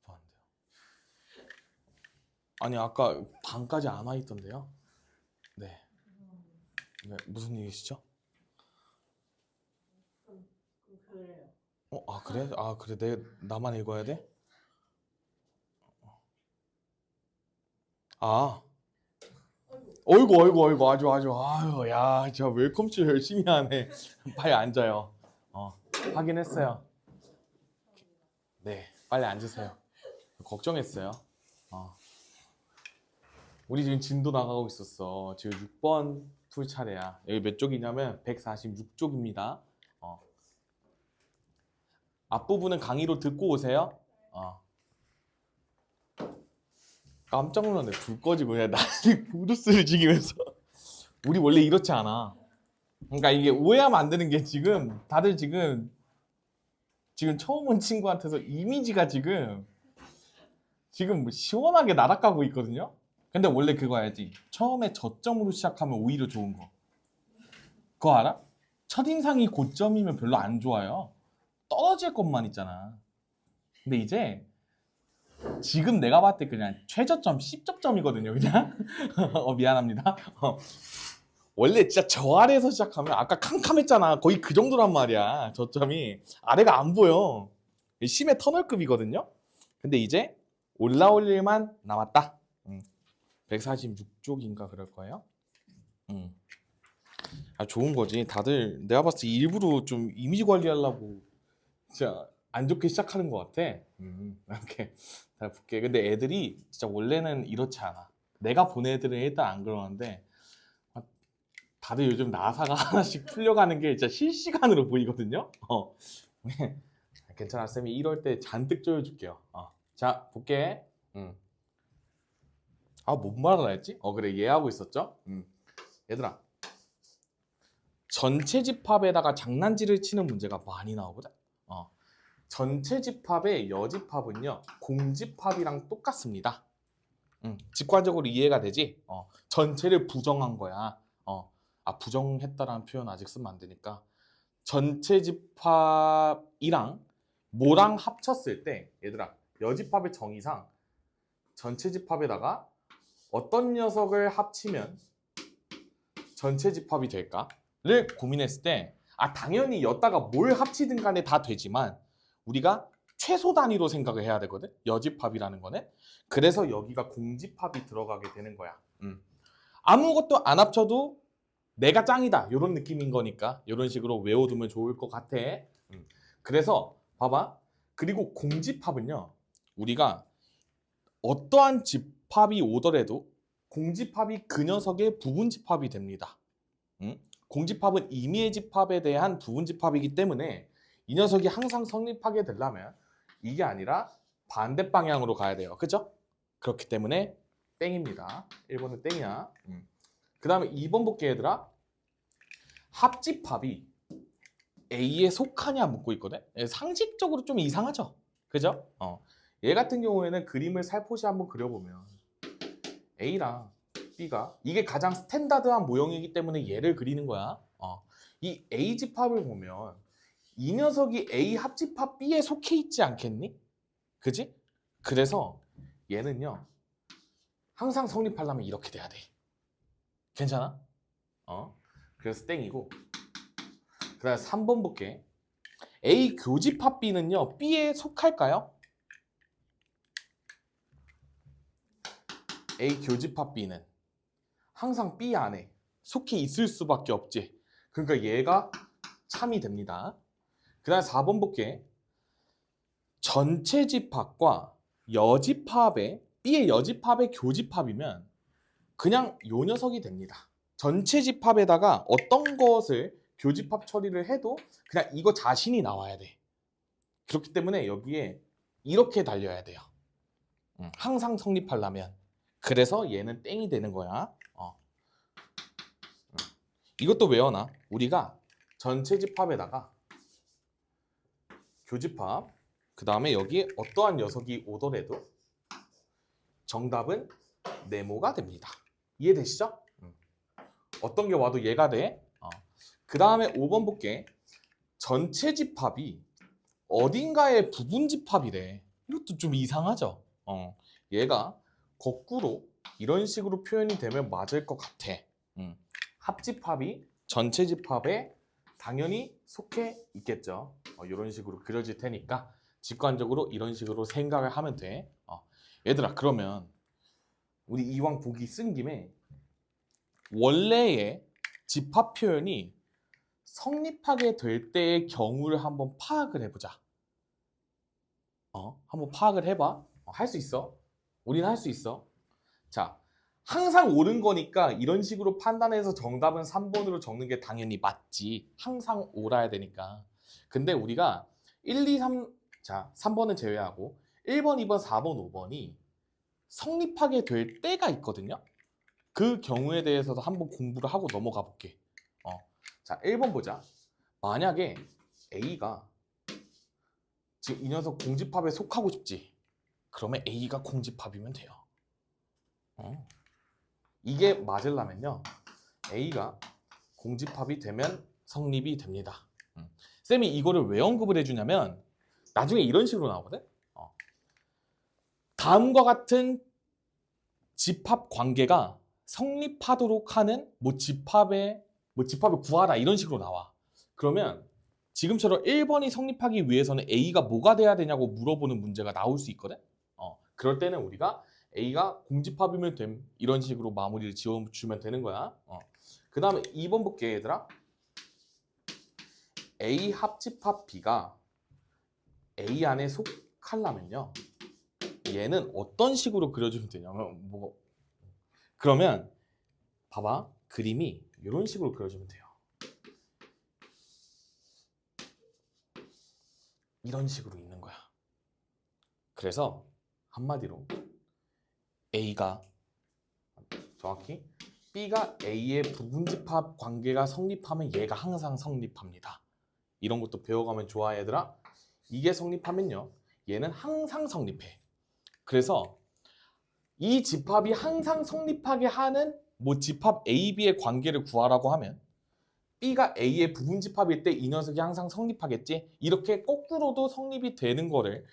Speaker 1: 뭐 안 돼요. 아니, 아까 방까지 안 와 있던데요? 네. 네, 무슨 일이시죠?
Speaker 2: 그래요.
Speaker 1: 아, 그래? 아, 그래. 나만 읽어야 돼? 아. 어이구, 아유, 야, 저 웰컴쇼 열심히 하네. 빨리 앉아요. 확인했어요. 네, 빨리 앉으세요. 걱정했어요. 우리 지금 진도 나가고 있었어. 지금 6번 풀 차례야. 여기 몇 쪽이냐면 146쪽입니다. 앞부분은 강의로 듣고 오세요. 깜짝 놀랐네. 불 꺼지고 그냥 난리 부르스를 지기면서. 우리 원래 이렇지 않아. 그러니까 이게 오해하면 안 되는 게 지금 다들 지금 처음 온 친구한테서 이미지가 지금 뭐 시원하게 날아가고 있거든요. 근데 원래 그거 알지? 처음에 저점으로 시작하면 오히려 좋은 거. 그거 알아? 첫인상이 고점이면 별로 안 좋아요. 떨어질 것만 있잖아. 근데 이제 지금 내가 봤을 때 그냥 최저점 10점이거든요. 그냥 미안합니다. 원래 진짜 저 아래에서 시작하면 아까 캄캄했잖아. 거의 그 정도란 말이야. 저점이 아래가 안 보여. 심해 터널급이거든요. 근데 이제 올라올 일만 남았다. 146쪽인가 그럴 거예요. 좋은 거지. 다들 내가 봤을 때 일부러 좀 이미지 관리하려고 진짜 안 좋게 시작하는 것 같아. 이렇게 잘 볼게. 근데 애들이 진짜 원래는 이렇지 않아. 내가 본 애들은 일단 안 그러는데 다들 요즘 나사가 하나씩 풀려가는 게 진짜 실시간으로 보이거든요. 괜찮아. 쌤이 이럴 때 잔뜩 조여줄게요. 자, 볼게. 뭔 말을 했지? 그래, 얘하고 있었죠? 얘들아, 전체 집합에다가 장난질을 치는 문제가 많이 나오거든? 전체 집합의 여집합은요, 공집합이랑 똑같습니다. 직관적으로 이해가 되지? 전체를 부정한 거야. 부정했다라는 표현 아직 쓰면 안 되니까. 전체 집합이랑 뭐랑 합쳤을 때, 얘들아, 여집합의 정의상 전체 집합에다가 어떤 녀석을 합치면 전체 집합이 될까를 고민했을 때, 당연히 여다가 뭘 합치든 간에 다 되지만 우리가 최소 단위로 생각을 해야 되거든. 여집합이라는 거는. 그래서 여기가 공집합이 들어가게 되는 거야. 아무것도 안 합쳐도 내가 짱이다 이런 느낌인 거니까 이런 식으로 외워두면 좋을 것 같아. 그래서 봐봐. 그리고 공집합은요, 우리가 어떠한 집합이 오더라도 공집합이 그 녀석의 부분집합이 됩니다. 공집합은 임의의 집합에 대한 부분집합이기 때문에 이 녀석이 항상 성립하게 되려면 이게 아니라 반대 방향으로 가야 돼요. 그죠? 그렇기 때문에 땡입니다. 1번은 땡이야. 그 다음에 2번 볼게 얘들아. 합집합이 A에 속하냐 묻고 있거든. 상식적으로 좀 이상하죠? 그죠? 얘 같은 경우에는 그림을 살포시 한번 그려보면 A랑 B가 이게 가장 스탠다드한 모형이기 때문에 얘를 그리는 거야. 이 A 집합을 보면 이 녀석이 A 합집합 B에 속해 있지 않겠니? 그지? 그래서 얘는요, 항상 성립하려면 이렇게 돼야 돼. 괜찮아? 그래서 땡이고. 그 다음에 3번 볼게. A 교집합 B는요, B에 속할까요? A 교집합 B는 항상 B 안에 속해 있을 수밖에 없지. 그러니까 얘가 참이 됩니다. 그 다음에 4번 볼게. 전체 집합과 여집합의 B의 여집합의 교집합이면 그냥 요 녀석이 됩니다. 전체 집합에다가 어떤 것을 교집합 처리를 해도 그냥 이거 자신이 나와야 돼. 그렇기 때문에 여기에 이렇게 달려야 돼요. 항상 성립하려면. 그래서 얘는 땡이 되는 거야. 이것도 외워놔. 우리가 전체 집합에다가 교집합, 그 다음에 여기에 어떠한 녀석이 오더라도 정답은 네모가 됩니다. 이해되시죠? 어떤 게 와도 얘가 돼. 그 다음에 5번 볼게. 전체 집합이 어딘가의 부분 집합이래. 이것도 좀 이상하죠? 얘가 거꾸로 이런 식으로 표현이 되면 맞을 것 같아. 합집합이 전체 집합에 당연히 속해 있겠죠. 이런 식으로 그려질 테니까 직관적으로 이런 식으로 생각을 하면 돼. 얘들아, 그러면 우리 이왕 보기 쓴 김에 원래의 집합 표현이 성립하게 될 때의 경우를 한번 파악을 해보자. 한번 파악을 해봐. 할 수 있어. 우리는 할 수 있어. 자, 항상 옳은 거니까 이런 식으로 판단해서 정답은 3번으로 적는 게 당연히 맞지. 항상 옳아야 되니까. 근데 우리가 1, 2, 3, 자, 3번은 제외하고 1번, 2번, 4번, 5번이 성립하게 될 때가 있거든요. 그 경우에 대해서도 한번 공부를 하고 넘어가 볼게. 자, 1번 보자. 만약에 A가 지금 이 녀석 공집합에 속하고 싶지. 그러면 A가 공집합이면 돼요. 이게 맞으려면요. A가 공집합이 되면 성립이 됩니다. 쌤이 이거를 왜 언급을 해주냐면 나중에 이런 식으로 나오거든. 다음과 같은 집합 관계가 성립하도록 하는 집합을 구하라 이런 식으로 나와. 그러면 지금처럼 1번이 성립하기 위해서는 A가 뭐가 돼야 되냐고 물어보는 문제가 나올 수 있거든. 그럴 때는 우리가 A가 공집합이면 됨 이런 식으로 마무리를 지어주면 되는 거야. 그 다음에 2번 볼게 얘들아. A 합집합 B가 A 안에 속하려면요. 얘는 어떤 식으로 그려주면 되냐면 그러면 봐봐. 그림이 이런 식으로 그려주면 돼요. 이런 식으로 있는 거야. 그래서 한마디로 A가 정확히 B가 A의 부분집합 관계가 성립하면 얘가 항상 성립합니다. 이런 것도 배워가면 좋아 얘들아. 이게 성립하면요. 얘는 항상 성립해. 그래서 이 집합이 항상 성립하게 하는 집합 A, B의 관계를 구하라고 하면 B가 A의 부분집합일 때 이 녀석이 항상 성립하겠지? 이렇게 거꾸로도 성립이 되는 거를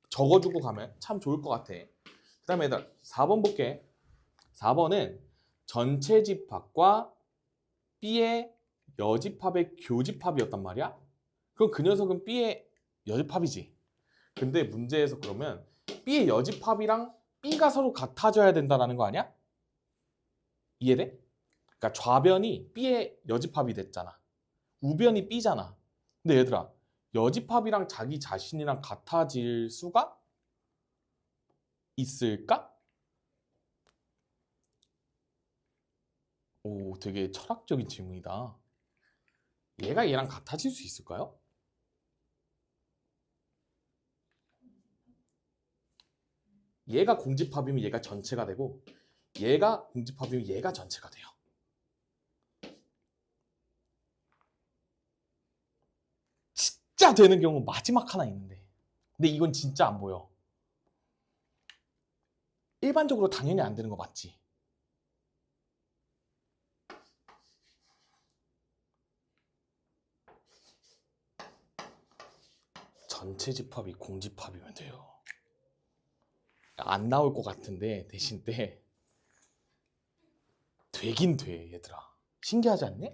Speaker 1: 적어주고 가면 참 좋을 것 같아. 그 다음에 4번 볼게. 4번은 전체 집합과 B의 여집합의 교집합이었단 말이야. 그럼 그 녀석은 B의 여집합이지. 근데 문제에서 그러면 B의 여집합이랑 B가 서로 같아져야 된다는 거 아니야? 이해돼? 그러니까 좌변이 B의 여집합이 됐잖아. 우변이 B잖아. 근데 얘들아, 여집합이랑 자기 자신이랑 같아질 수가 있을까? 오, 되게 철학적인 질문이다. 얘가 얘랑 같아질 수 있을까요? 얘가 공집합이면 얘가 전체가 되고 얘가 공집합이면 얘가 전체가 돼요. 진짜 되는 경우 마지막 하나 있는데 근데 이건 진짜 안 보여. 일반적으로 당연히 안 되는 거 맞지? 전체 집합이 공집합이면 돼요. 안 나올 것 같은데 대신 때 되긴 돼 얘들아. 신기하지 않니?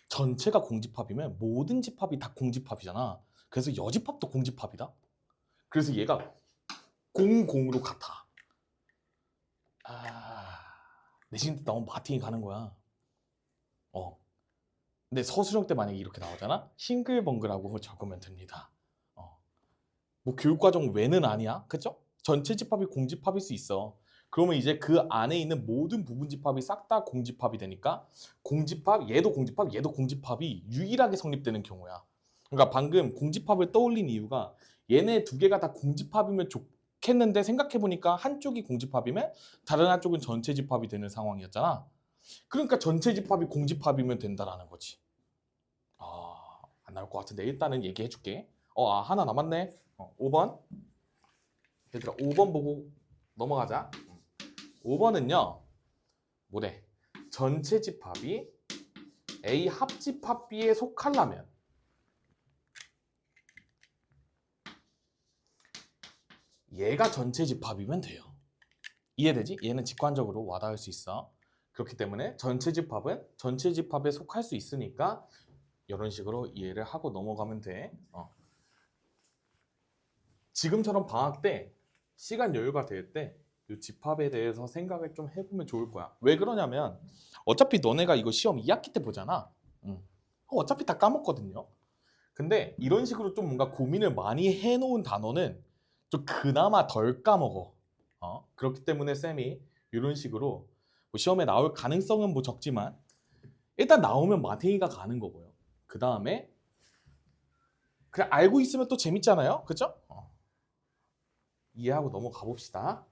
Speaker 1: 전체가 공집합이면 모든 집합이 다 공집합이잖아. 그래서 여집합도 공집합이다. 그래서 얘가 공으로 같아. 내신 때 나오면 마틴이 가는 거야. 근데 서술형 때 만약에 이렇게 나오잖아? 싱글벙글하고 적으면 됩니다. 뭐 교육과정 외는 아니야. 그죠? 전체 집합이 공집합일 수 있어. 그러면 이제 그 안에 있는 모든 부분집합이 싹 다 공집합이 되니까 공집합, 얘도 공집합, 얘도 공집합이 유일하게 성립되는 경우야. 그러니까 방금 공집합을 떠올린 이유가 얘네 두 개가 다 공집합이면 좋겠는데 생각해보니까 한쪽이 공집합이면 다른 한쪽은 전체 집합이 되는 상황이었잖아. 그러니까 전체 집합이 공집합이면 된다라는 거지. 안 나올 것 같은데 일단은 얘기해줄게. 하나 남았네. 5번. 얘들아 5번 보고 넘어가자. 5번은요. 뭐래? 전체 집합이 A 합집합 B에 속하려면 얘가 전체 집합이면 돼요. 이해되지? 얘는 직관적으로 와닿을 수 있어. 그렇기 때문에 전체 집합은 전체 집합에 속할 수 있으니까 이런 식으로 이해를 하고 넘어가면 돼. 지금처럼 방학 때 시간 여유가 될 때 이 집합에 대해서 생각을 좀 해보면 좋을 거야. 왜 그러냐면 어차피 너네가 이거 시험 2학기 때 보잖아. 어차피 다 까먹거든요. 근데 이런 식으로 좀 뭔가 고민을 많이 해놓은 단어는 좀 그나마 덜 까먹어. 그렇기 때문에 쌤이 이런 식으로 뭐 시험에 나올 가능성은 뭐 적지만 일단 나오면 마탱이가 가는 거고요. 그 다음에 그냥 알고 있으면 또 재밌잖아요. 그죠? 이해하고 넘어가 봅시다.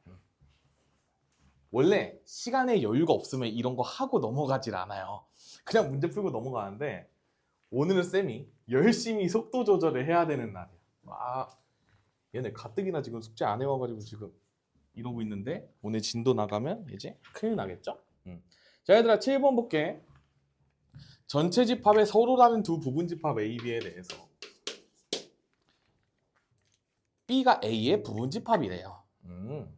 Speaker 1: 원래 시간에 여유가 없으면 이런 거 하고 넘어가질 않아요. 그냥 문제 풀고 넘어가는데 오늘은 쌤이 열심히 속도 조절을 해야 되는 날이야. 얘네 가뜩이나 지금 숙제 안 해와가지고 지금 이러고 있는데 오늘 진도 나가면 이제 큰일 나겠죠? 자 얘들아 7번 볼게. 전체 집합의 서로 다른 두 부분 집합 A, B에 대해서 B가 A의 부분 집합이래요.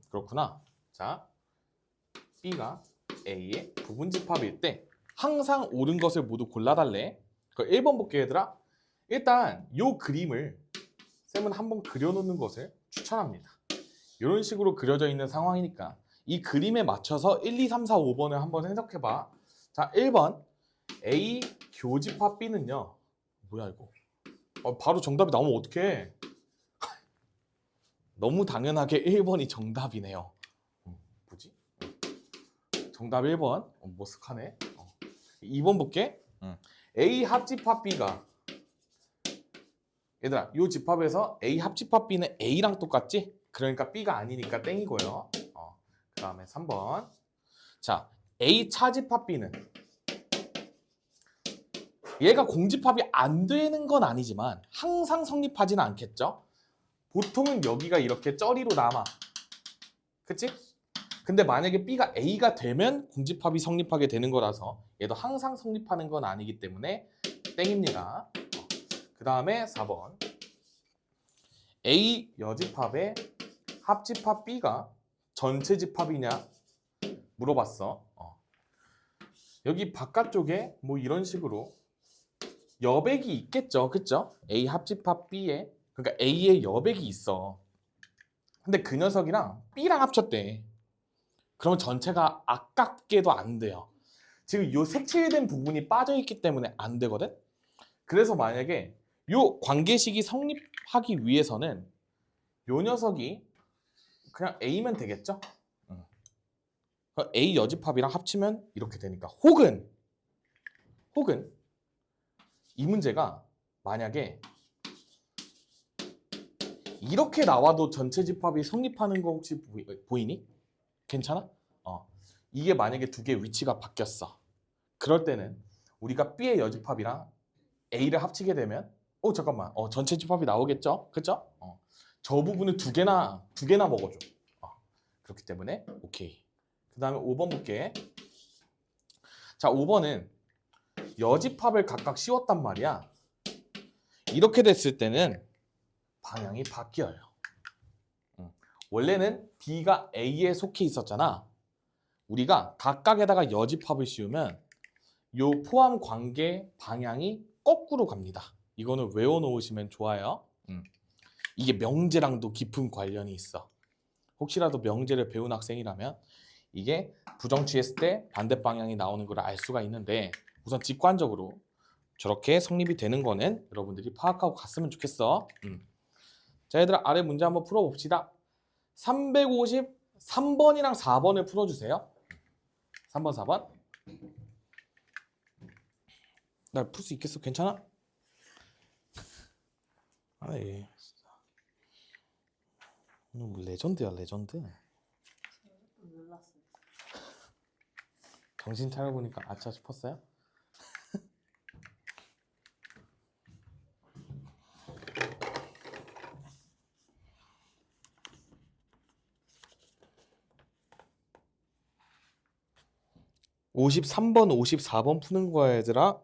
Speaker 1: 그렇구나. 자 B가 A의 부분 집합일 때 항상 옳은 것을 모두 골라달래. 그 1번 볼게 얘들아. 일단 요 그림을 쌤은 한번 그려놓는 것을 추천합니다. 이런 식으로 그려져 있는 상황이니까 이 그림에 맞춰서 1, 2, 3, 4, 5번을 한번 해석해봐. 자 1번 A 교집합 B는요. 뭐야 이거. 바로 정답이 나오면 어떡해. 너무 당연하게 1번이 정답이네요. 뭐지? 정답 1번. 머쓱하네. 2번 볼게. A 합집합 B가 얘들아 이 집합에서 A 합집합 B는 A랑 똑같지? 그러니까 B가 아니니까 땡이고요. 그 다음에 3번. 자 A 차집합 B는 얘가 공집합이 안 되는 건 아니지만 항상 성립하지는 않겠죠? 보통은 여기가 이렇게 쩌리로 남아. 그치? 근데 만약에 B가 A가 되면 공집합이 성립하게 되는 거라서 얘도 항상 성립하는 건 아니기 때문에 땡입니다. 그 다음에 4번. A 여집합의 합집합 B가 전체 집합이냐 물어봤어. 여기 바깥쪽에 뭐 이런 식으로 여백이 있겠죠. 그쵸? A 합집합 B에 그러니까 A의 여백이 있어. 근데 그 녀석이랑 B랑 합쳤대. 그러면 전체가 아깝게도 안 돼요. 지금 이 색칠된 부분이 빠져있기 때문에 안 되거든? 그래서 만약에 이 관계식이 성립하기 위해서는 이 녀석이 그냥 A면 되겠죠? A 여집합이랑 합치면 이렇게 되니까 혹은 이 문제가 만약에 이렇게 나와도 전체 집합이 성립하는 거 혹시 보이니? 괜찮아? 이게 만약에 두 개의 위치가 바뀌었어. 그럴 때는 우리가 B의 여집합이랑 A를 합치게 되면 잠깐만 전체 집합이 나오겠죠? 그쵸? 저 부분을 두 개나 먹어줘. 그렇기 때문에 오케이. 그 다음에 5번 볼게. 자 5번은 여집합을 각각 씌웠단 말이야. 이렇게 됐을 때는 방향이 바뀌어요. 원래는 B가 A에 속해 있었잖아. 우리가 각각에다가 여집합을 씌우면 요 포함 관계 방향이 거꾸로 갑니다. 이거는 외워놓으시면 좋아요. 이게 명제랑도 깊은 관련이 있어. 혹시라도 명제를 배운 학생이라면 이게 부정 취했을 때 반대 방향이 나오는 걸 알 수가 있는데 우선 직관적으로 저렇게 성립이 되는 거는 여러분들이 파악하고 갔으면 좋겠어. 자 얘들아 아래 문제 한번 풀어봅시다. 350, 3번이랑 4번을 풀어주세요. 3번, 4번. 나 풀 수 있겠어? 괜찮아? 아이, 뭐 레전드야, 레전드.
Speaker 2: 좀 놀랐어요.
Speaker 1: 정신 차려보니까 아차 싶었어요? (53번) (54번) 푸는 거야 얘들아.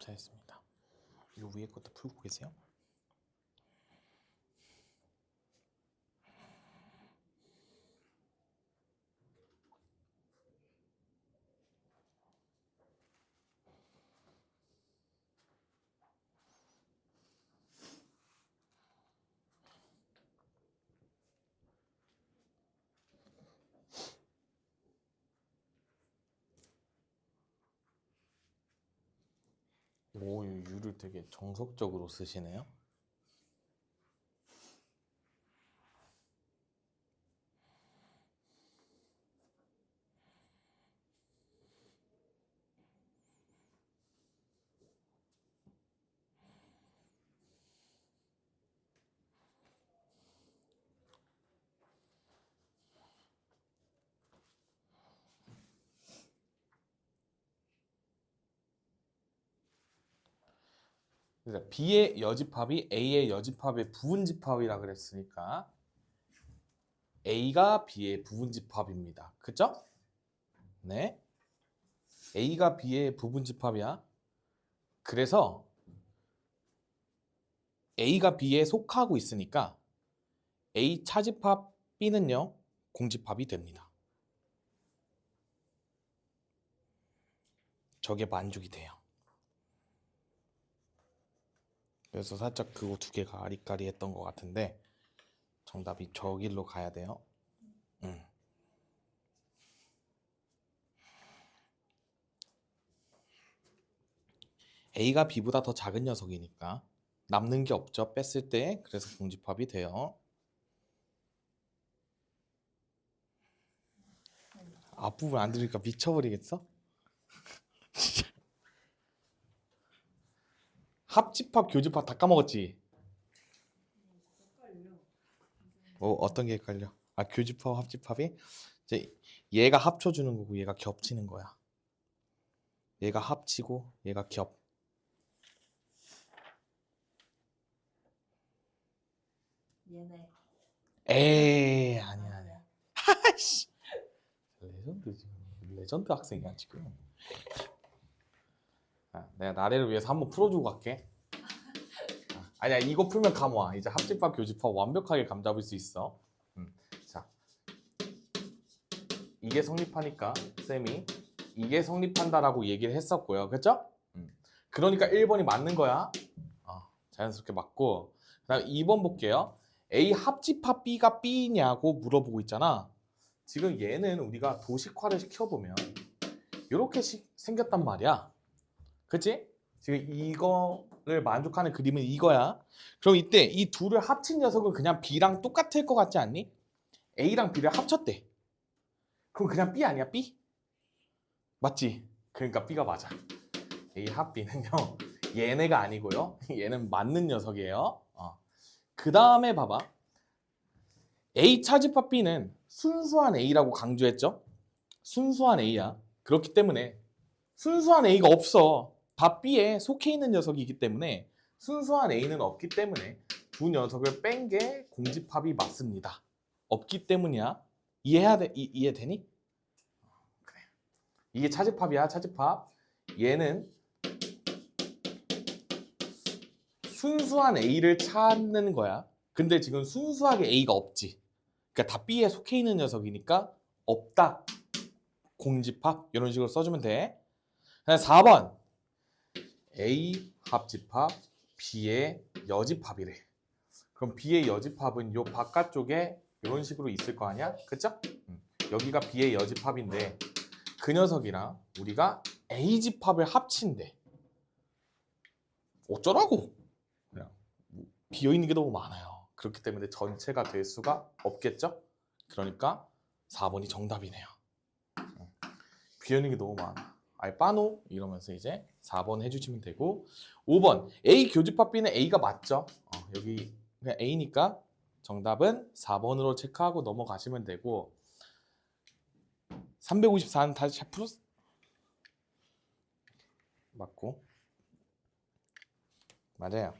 Speaker 1: 잘했습니다. 이 위에 것도 풀고 계세요? 오, 유를 되게 정석적으로 쓰시네요. 그래서 B의 여집합이 A의 여집합의 부분집합이라 그랬으니까 A가 B의 부분집합입니다. 그죠? 네. A가 B의 부분집합이야. 그래서 A가 B에 속하고 있으니까 A 차집합 B는요 공집합이 됩니다. 저게 만족이 돼요. 그래서 살짝 그거 두 개가 아리까리했던 것 같은데 정답이 저 길로 가야 돼요. A가 B보다 더 작은 녀석이니까 남는 게 없죠. 뺐을 때. 그래서 공집합이 돼요. 앞부분 안 들으니까 미쳐버리겠어? 합집합, 교집합 다 까먹었지?
Speaker 2: 헷갈려.
Speaker 1: 어떤 게 헷갈려? 아, 교집합, 합집합이? 이제 얘가 합쳐주는 거고 얘가 겹치는 거야. 얘가 합치고 얘가 겹.
Speaker 2: 얘네.
Speaker 1: 에이, 아니야. 하이씨. 레전드지. 레전드 학생이야 지금. 내가 나래를 위해서 한번 풀어주고 갈게. 아니야, 이거 풀면 감 와. 이제 합집합, 교집합 완벽하게 감 잡을 수 있어. 자, 이게 성립하니까 쌤이 이게 성립한다라고 얘기를 했었고요. 그렇죠? 그러니까 1번이 맞는 거야. 자연스럽게 맞고. 그다음 2번 볼게요. A 합집합 B가 B냐고 물어보고 있잖아. 지금 얘는 우리가 도식화를 시켜보면 이렇게 생겼단 말이야. 그치? 지금 이거를 만족하는 그림은 이거야. 그럼 이때 이 둘을 합친 녀석은 그냥 B랑 똑같을 것 같지 않니? A랑 B를 합쳤대. 그럼 그냥 B 아니야? B? 맞지? 그러니까 B가 맞아. A 합 B는요. 얘네가 아니고요. 얘는 맞는 녀석이에요. 그 다음에 봐봐. A 차집합 B는 순수한 A라고 강조했죠? 순수한 A야. 그렇기 때문에 순수한 A가 없어. 다 B에 속해 있는 녀석이기 때문에 순수한 A는 없기 때문에 두 녀석을 뺀 게 공집합이 맞습니다. 없기 때문이야. 이해되니? 그래. 이게 차집합이야, 차집합. 얘는 순수한 A를 찾는 거야. 근데 지금 순수하게 A가 없지. 그러니까 다 B에 속해 있는 녀석이니까 없다. 공집합 이런 식으로 써주면 돼. 4번 A 합집합 B의 여집합이래. 그럼 B의 여집합은 요 바깥쪽에 이런 식으로 있을 거 아니야? 그쵸? 여기가 B의 여집합인데 그 녀석이랑 우리가 A 집합을 합친대. 어쩌라고? 그냥 비어있는 게 너무 많아요. 그렇기 때문에 전체가 될 수가 없겠죠? 그러니까 4번이 정답이네요. 비어있는 게 너무 많아. 아예 빠노 이러면서 이제 4번 해주시면 되고 5번 A 교집합 B는 A가 맞죠? 여기 그냥 A니까 정답은 4번으로 체크하고 넘어가시면 되고 354는 다시 잘 풀었어? 맞고 맞아요.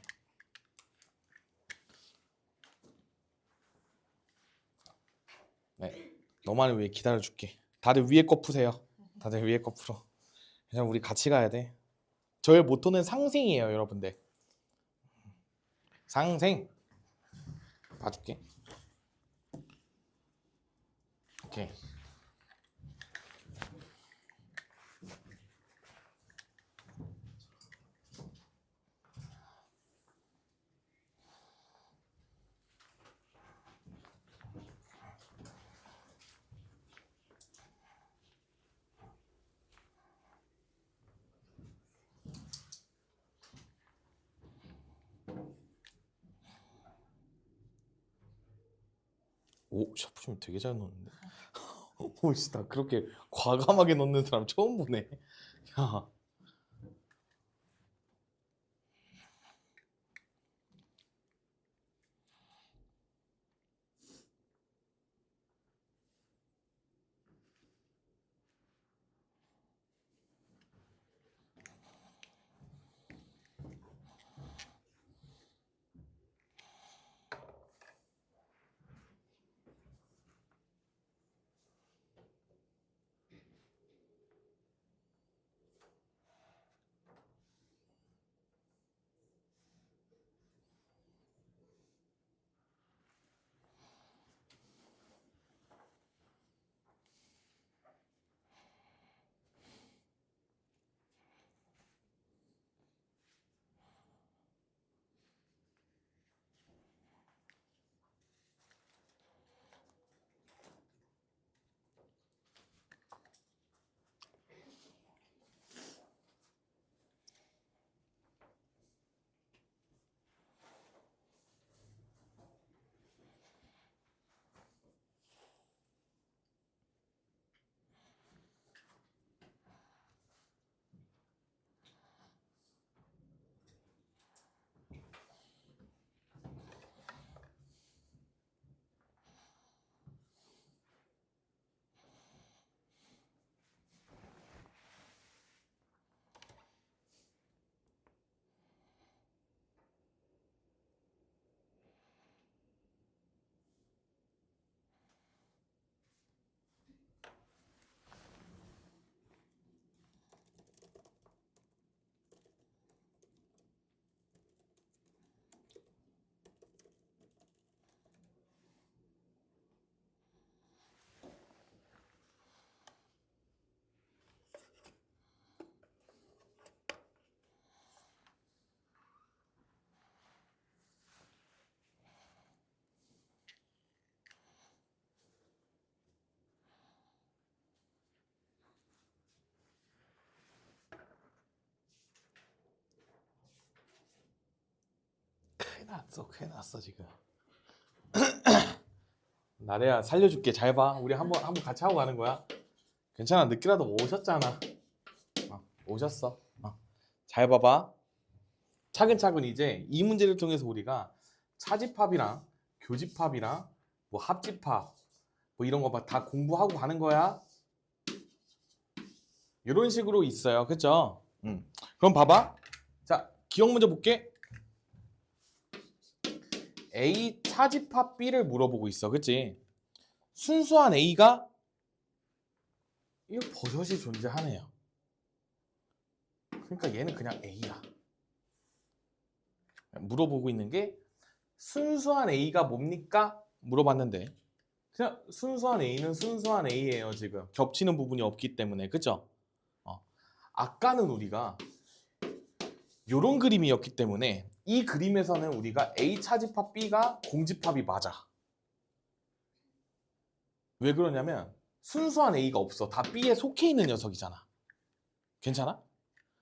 Speaker 1: 네, 너만을 위해 기다려줄게. 다들 위에 거 푸세요. 다들 위에 거 풀어. 그냥 우리 같이 가야 돼. 저의 모토는 상생이에요, 여러분들. 상생. 봐줄게. 오케이. 오, 샤프심 되게 잘 넣는데. 오씨, 나 그렇게 과감하게 넣는 사람 처음 보네. 야, 쏙 해놨어 지금. 나래야 살려줄게. 잘 봐. 우리 한번 같이 하고 가는 거야. 괜찮아. 늦게라도 오셨잖아. 오셨어. 잘 봐봐. 차근차근 이제 이 문제를 통해서 우리가 차집합이랑 교집합이랑 뭐 합집합 뭐 이런 거 막 다 공부하고 가는 거야. 이런 식으로 있어요. 그쵸? 그럼 봐봐. 자, 기억 문제 볼게. A 차집합 B를 물어보고 있어. 그치? 순수한 A가 이 버섯이 존재하네요. 그러니까 얘는 그냥 A야. 물어보고 있는 게 순수한 A가 뭡니까? 물어봤는데 그냥 순수한 A는 순수한 A예요. 지금 겹치는 부분이 없기 때문에. 그죠? 아까는 우리가 요런 그림이었기 때문에 이 그림에서는 우리가 A 차집합 B가 공집합이 맞아. 왜 그러냐면 순수한 A가 없어. 다 B에 속해 있는 녀석이잖아. 괜찮아?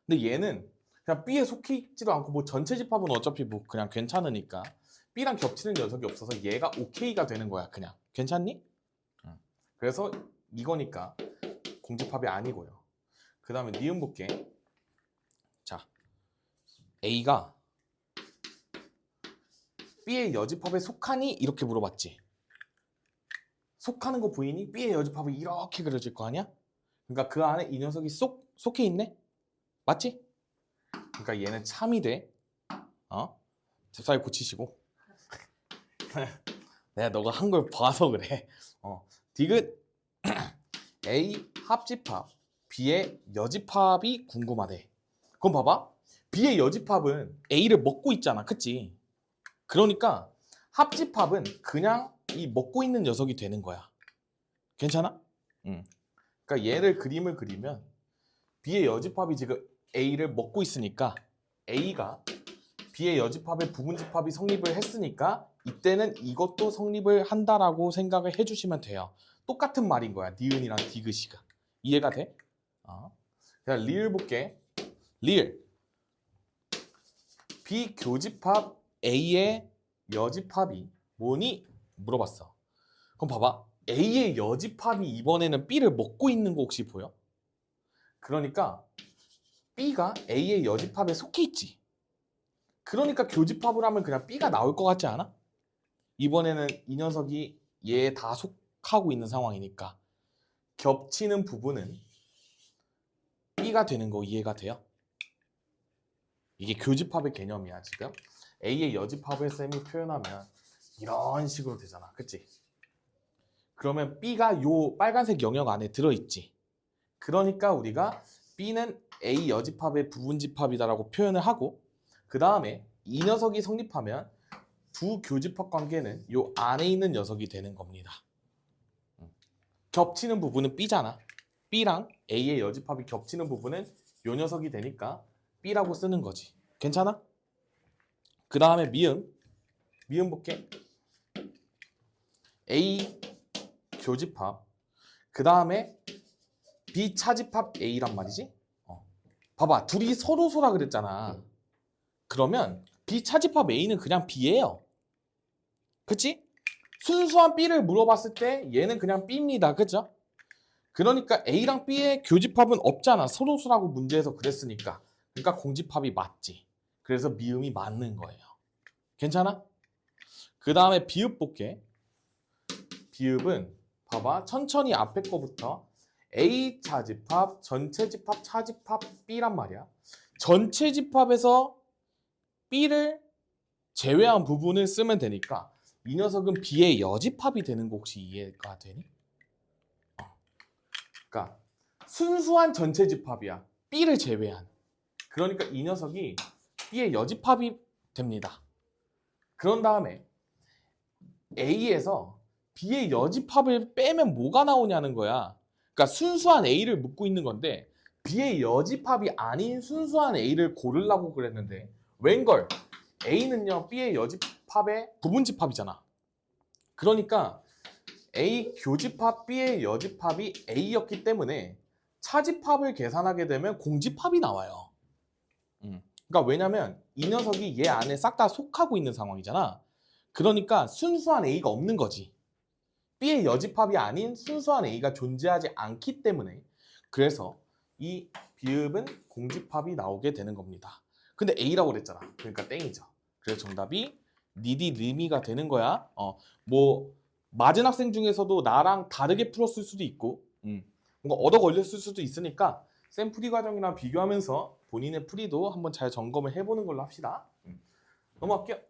Speaker 1: 근데 얘는 그냥 B에 속해 있지도 않고 뭐 전체 집합은 어차피 뭐 그냥 괜찮으니까 B랑 겹치는 녀석이 없어서 얘가 OK가 되는 거야. 그냥. 괜찮니? 그래서 이거니까 공집합이 아니고요. 그 다음에 니은 볼게. 자, A가 B의 여집합에 속하니? 이렇게 물어봤지. 속하는 거 보이니? B의 여집합이 이렇게 그려질 거 아니야? 그러니까 그 안에 이 녀석이 속해 있네? 맞지? 그러니까 얘는 참이 돼. 잽싸게 고치시고. 내가 너가 한 걸 봐서 그래. 디귿 A 합집합 B의 여집합이 궁금하대. 그럼 봐봐. B의 여집합은 A를 먹고 있잖아. 그치? 그러니까 합집합은 그냥 이 먹고 있는 녀석이 되는 거야. 괜찮아? 그러니까 얘를 그림을 그리면 B의 여집합이 지금 A를 먹고 있으니까 A가 B의 여집합의 부분집합이 성립을 했으니까 이때는 이것도 성립을 한다라고 생각을 해주시면 돼요. 똑같은 말인 거야. 니은이랑 디귿이가. 이해가 돼? 자, 리을 볼게. 리을. B 교집합 A의 여집합이 뭐니? 물어봤어. 그럼 봐봐. A의 여집합이 이번에는 B를 먹고 있는 거 혹시 보여? 그러니까 B가 A의 여집합에 속해 있지. 그러니까 교집합을 하면 그냥 B가 나올 것 같지 않아? 이번에는 이 녀석이 얘에 다 속하고 있는 상황이니까 겹치는 부분은 B가 되는 거 이해가 돼요? 이게 교집합의 개념이야 지금. A의 여집합을 쌤이 표현하면 이런 식으로 되잖아. 그치? 그러면 B가 요 빨간색 영역 안에 들어있지. 그러니까 우리가 B는 A 여집합의 부분집합이다라고 표현을 하고 그 다음에 이 녀석이 성립하면 두 교집합 관계는 요 안에 있는 녀석이 되는 겁니다. 겹치는 부분은 B잖아. B랑 A의 여집합이 겹치는 부분은 요 녀석이 되니까 B라고 쓰는 거지. 괜찮아? 그 다음에 미음 볼게. A 교집합 그 다음에 B 차집합 A란 말이지. 봐봐. 둘이 서로소라 그랬잖아. 그러면 B 차집합 A는 그냥 B예요. 그치? 순수한 B를 물어봤을 때 얘는 그냥 B입니다. 그죠? 그러니까 A랑 B의 교집합은 없잖아. 서로소라고 문제에서 그랬으니까. 그러니까 공집합이 맞지. 그래서 미음이 맞는 거예요. 괜찮아? 그 다음에 비읍 볼게. 비읍은 봐봐. 천천히 앞에 거부터 A 차집합, 전체 집합, 차집합 B란 말이야. 전체 집합에서 B를 제외한 부분을 쓰면 되니까 이 녀석은 B의 여집합이 되는 거 혹시 이해가 되니? 그러니까 순수한 전체 집합이야. B를 제외한. 그러니까 이 녀석이 B의 여집합이 됩니다. 그런 다음에 A에서 B의 여집합을 빼면 뭐가 나오냐는 거야. 그러니까 순수한 A를 묻고 있는 건데 B의 여집합이 아닌 순수한 A를 고르려고 그랬는데 웬걸? A는요 B의 여집합의 부분집합이잖아. 그러니까 A 교집합 B의 여집합이 A였기 때문에 차집합을 계산하게 되면 공집합이 나와요. 그러니까 왜냐면 이 녀석이 얘 안에 싹 다 속하고 있는 상황이잖아. 그러니까 순수한 A가 없는 거지. B의 여집합이 아닌 순수한 A가 존재하지 않기 때문에 그래서 이 비읍은 공집합이 나오게 되는 겁니다. 근데 A라고 그랬잖아. 그러니까 땡이죠. 그래서 정답이 니디 르미가 되는 거야. 뭐 맞은 학생 중에서도 나랑 다르게 풀었을 수도 있고 뭔가 얻어 걸렸을 수도 있으니까 쌤 풀이 과정이랑 비교하면서 본인의 풀이도 한번 잘 점검을 해보는 걸로 합시다. 넘어갈게요.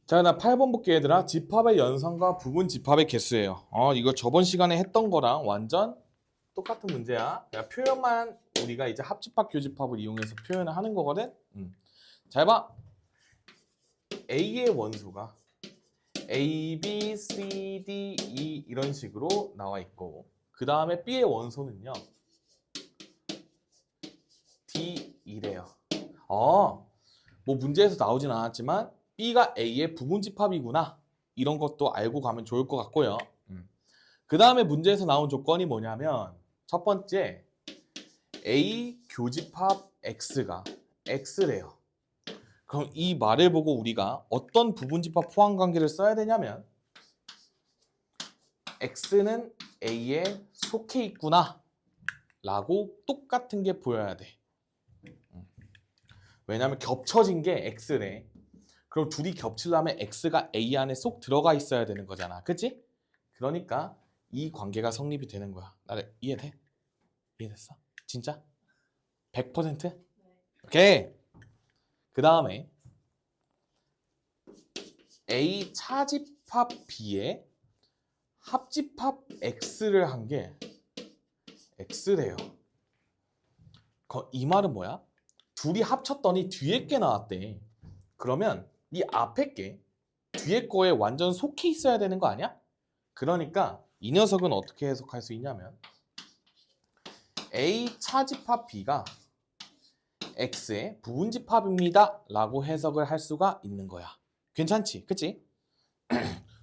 Speaker 1: 자, 나 8번 볼게 얘들아. 집합의 연산과 부분 집합의 개수예요. 이거 저번 시간에 했던 거랑 완전 똑같은 문제야. 그냥 표현만 우리가 이제 합집합, 교집합을 이용해서 표현을 하는 거거든. 잘 봐. A의 원소가 A, B, C, D, E 이런 식으로 나와 있고 그 다음에 B의 원소는요. D, E래요. 뭐 문제에서 나오진 않았지만 B가 A의 부분집합이구나. 이런 것도 알고 가면 좋을 것 같고요. 그 다음에 문제에서 나온 조건이 뭐냐면 첫 번째 A 교집합 X가 X래요. 그럼 이 말을 보고 우리가 어떤 부분집합 포함관계를 써야 되냐면 X는 A에 속해 있구나 라고 똑같은 게 보여야 돼. 왜냐하면 겹쳐진 게 X래. 그럼 둘이 겹치려면 X가 A 안에 속 들어가 있어야 되는 거잖아. 그치? 그러니까 이 관계가 성립이 되는 거야. 나를 이해돼? 이해됐어? 진짜? 100%?
Speaker 2: 네.
Speaker 1: 오케이. 그 다음에 A 차집합 B에 합집합 X를 한 게 X래요. 이 말은 뭐야? 둘이 합쳤더니 뒤에 게 나왔대. 그러면 이 앞에 게 뒤에 거에 완전 속해 있어야 되는 거 아니야? 그러니까 이 녀석은 어떻게 해석할 수 있냐면 A 차집합 B가 X의 부분집합입니다 라고 해석을 할 수가 있는 거야. 괜찮지? 그치?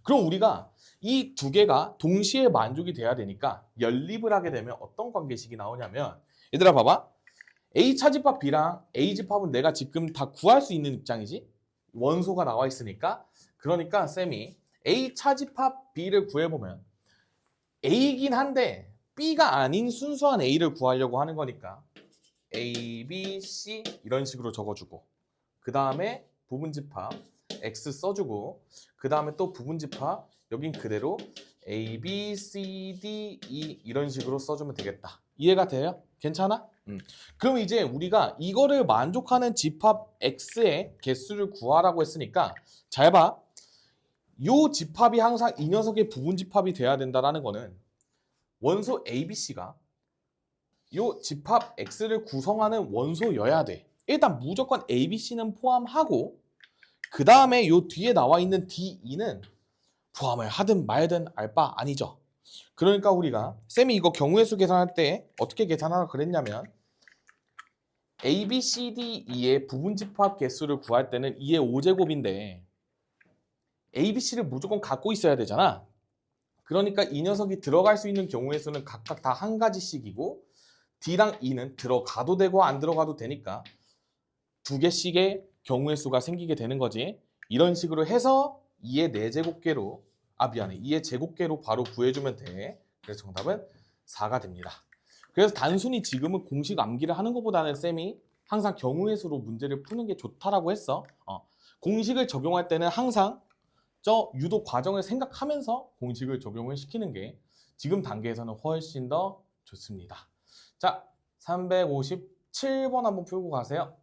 Speaker 1: 그럼 우리가 이 두 개가 동시에 만족이 돼야 되니까 연립을 하게 되면 어떤 관계식이 나오냐면 얘들아 봐봐. A 차집합 B랑 A 집합은 내가 지금 다 구할 수 있는 입장이지. 원소가 나와 있으니까. 그러니까 쌤이 A 차집합 B를 구해보면 A이긴 한데 B가 아닌 순수한 A를 구하려고 하는 거니까 A, B, C 이런 식으로 적어주고 그 다음에 부분집합 X 써주고 그 다음에 또 부분집합 여긴 그대로 A, B, C, D, E 이런 식으로 써주면 되겠다. 이해가 돼요? 괜찮아? 그럼 이제 우리가 이거를 만족하는 집합 X의 개수를 구하라고 했으니까 잘 봐. 요 집합이 항상 이 녀석의 부분집합이 돼야 된다는 거는 원소 ABC가 요 집합 X를 구성하는 원소여야 돼. 일단 무조건 ABC는 포함하고 그 다음에 요 뒤에 나와 있는 DE는 포함을 하든 말든 알 바 아니죠. 그러니까 우리가 쌤이 이거 경우의 수 계산할 때 어떻게 계산하라 그랬냐면 A, B, C, D, E의 부분집합 개수를 구할 때는 2의 5제곱인데 A, B, C를 무조건 갖고 있어야 되잖아. 그러니까 이 녀석이 들어갈 수 있는 경우의 수는 각각 다 한 가지씩이고 D랑 E는 들어가도 되고 안 들어가도 되니까 두 개씩의 경우의 수가 생기게 되는 거지. 이런 식으로 해서 2의 4제곱계로 미안해. 2의 제곱계로 바로 구해주면 돼. 그래서 정답은 4가 됩니다. 그래서 단순히 지금은 공식 암기를 하는 것보다는 쌤이 항상 경우의 수로 문제를 푸는 게 좋다라고 했어. 공식을 적용할 때는 항상 저 유도 과정을 생각하면서 공식을 적용을 시키는 게 지금 단계에서는 훨씬 더 좋습니다. 자, 357번 한번 풀고 가세요.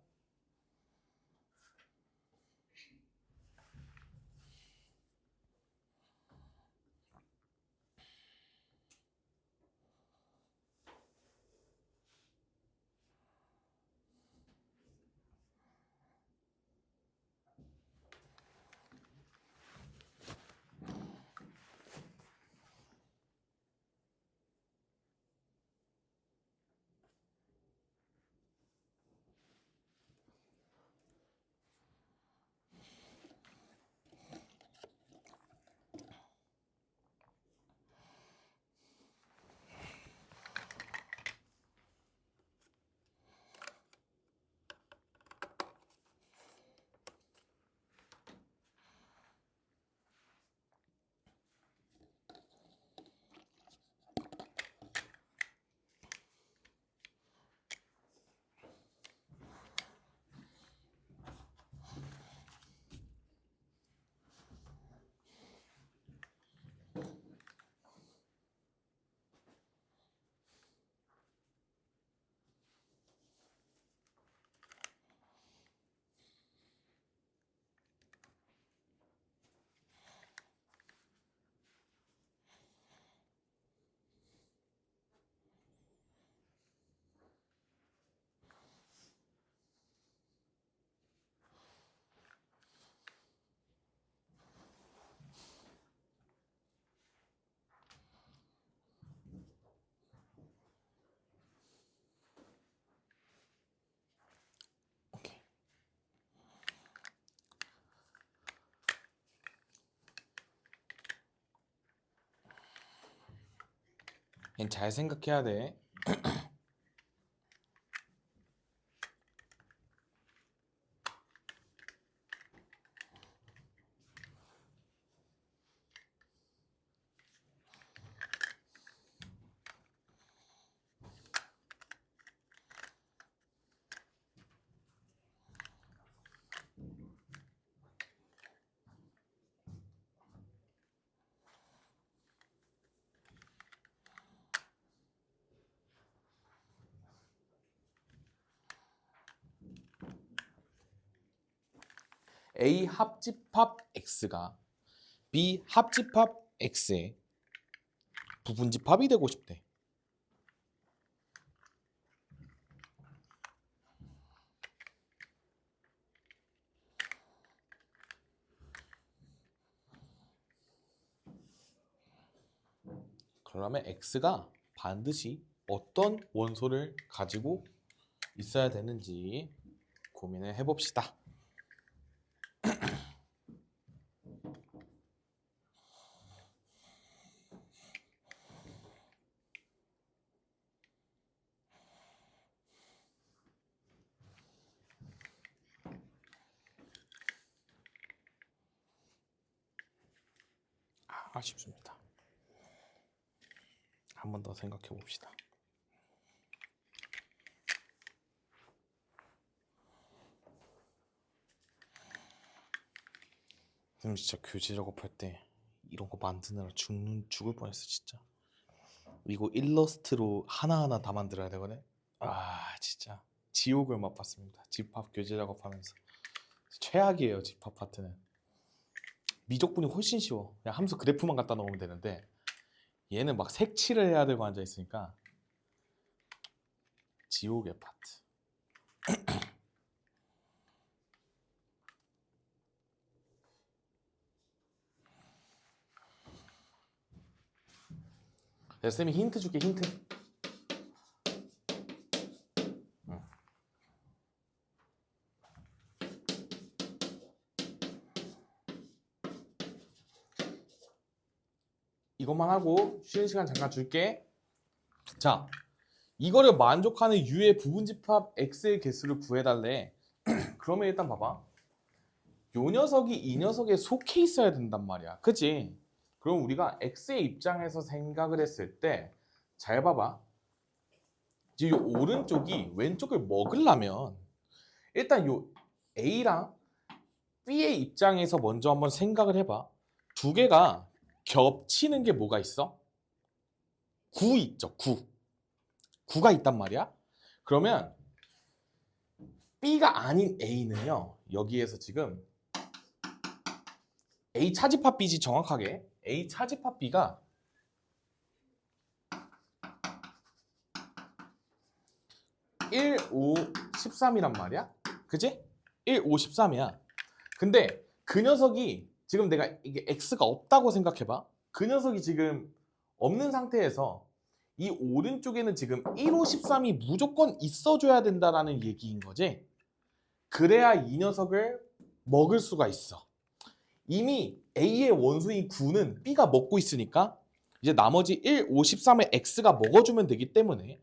Speaker 1: 그냥 잘 생각해야 돼. A 합집합 X가 B 합집합 X의 부분집합이 되고 싶대. 그러면 X가 반드시 어떤 원소를 가지고 있어야 되는지 고민을 해봅시다. 아쉽습니다. 한 번 더 생각해 봅시다. 선생님 진짜 교재 작업할 때 이런 거 만드느라 죽을 뻔했어 진짜. 이거 일러스트로 하나하나 다 만들어야 되거든. 아 진짜 지옥을 맛봤습니다. 집합 교재 작업하면서 최악이에요. 집합 파트는 미적분이 훨씬 쉬워. 그냥 함수 그래프만 갖다 넣으면 되는데 얘는 막 색칠을 해야 되고 앉아 있으니까 지옥의 파트. 쌤이 힌트 줄게. 힌트. 이것만 하고 쉬는 시간 잠깐 줄게. 자, 이거를 만족하는 U의 부분집합 X의 개수를 구해달래. 그러면 일단 봐봐. 요 녀석이 이 녀석에 속해 있어야 된단 말이야. 그치? 그럼 우리가 X의 입장에서 생각을 했을 때 잘 봐봐. 이제 요 오른쪽이 왼쪽을 먹으려면 일단 요 A랑 B의 입장에서 먼저 한번 생각을 해봐. 두 개가 겹치는 게 뭐가 있어? 9 있죠. 9. 9가 있단 말이야. 그러면 B가 아닌 A는요. 여기에서 지금 A 차집합 B지 정확하게. A 차집합 B가 1, 5, 13이란 말이야. 그지? 1, 5, 13이야. 근데 그 녀석이 지금 내가 이게 X가 없다고 생각해봐. 그 녀석이 지금 없는 상태에서 이 오른쪽에는 지금 1, 5, 13이 무조건 있어줘야 된다라는 얘기인 거지. 그래야 이 녀석을 먹을 수가 있어. 이미 A의 원소인 9는 B가 먹고 있으니까 이제 나머지 1, 5, 13을 X가 먹어주면 되기 때문에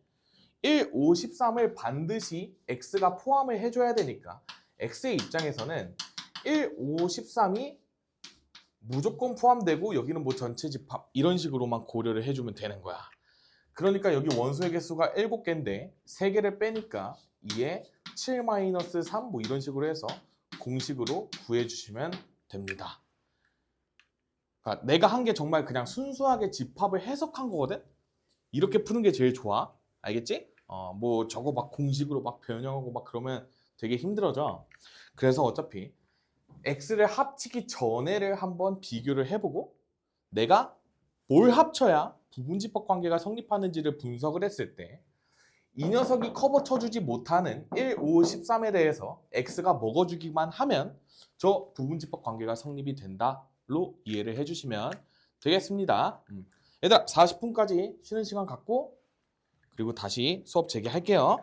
Speaker 1: 1, 5, 13을 반드시 X가 포함을 해줘야 되니까 X의 입장에서는 1, 5, 13이 무조건 포함되고 여기는 뭐 전체 집합 이런 식으로만 고려를 해주면 되는 거야. 그러니까 여기 원소의 개수가 7개인데 3개를 빼니까 2에 7-3 뭐 이런 식으로 해서 공식으로 구해주시면 됩니다. 그러니까 내가 한 게 정말 그냥 순수하게 집합을 해석한 거거든? 이렇게 푸는 게 제일 좋아. 알겠지? 뭐 저거 막 공식으로 막 변형하고 막 그러면 되게 힘들어져. 그래서 어차피 X를 합치기 전에를 한번 비교를 해보고 내가 뭘 합쳐야 부분집합 관계가 성립하는지를 분석을 했을 때 이 녀석이 커버 쳐주지 못하는 1, 5, 13에 대해서 X가 먹어주기만 하면 저 부분집합 관계가 성립이 된다로 이해를 해주시면 되겠습니다. 얘들아 40분까지 쉬는 시간 갖고 그리고 다시 수업 재개할게요.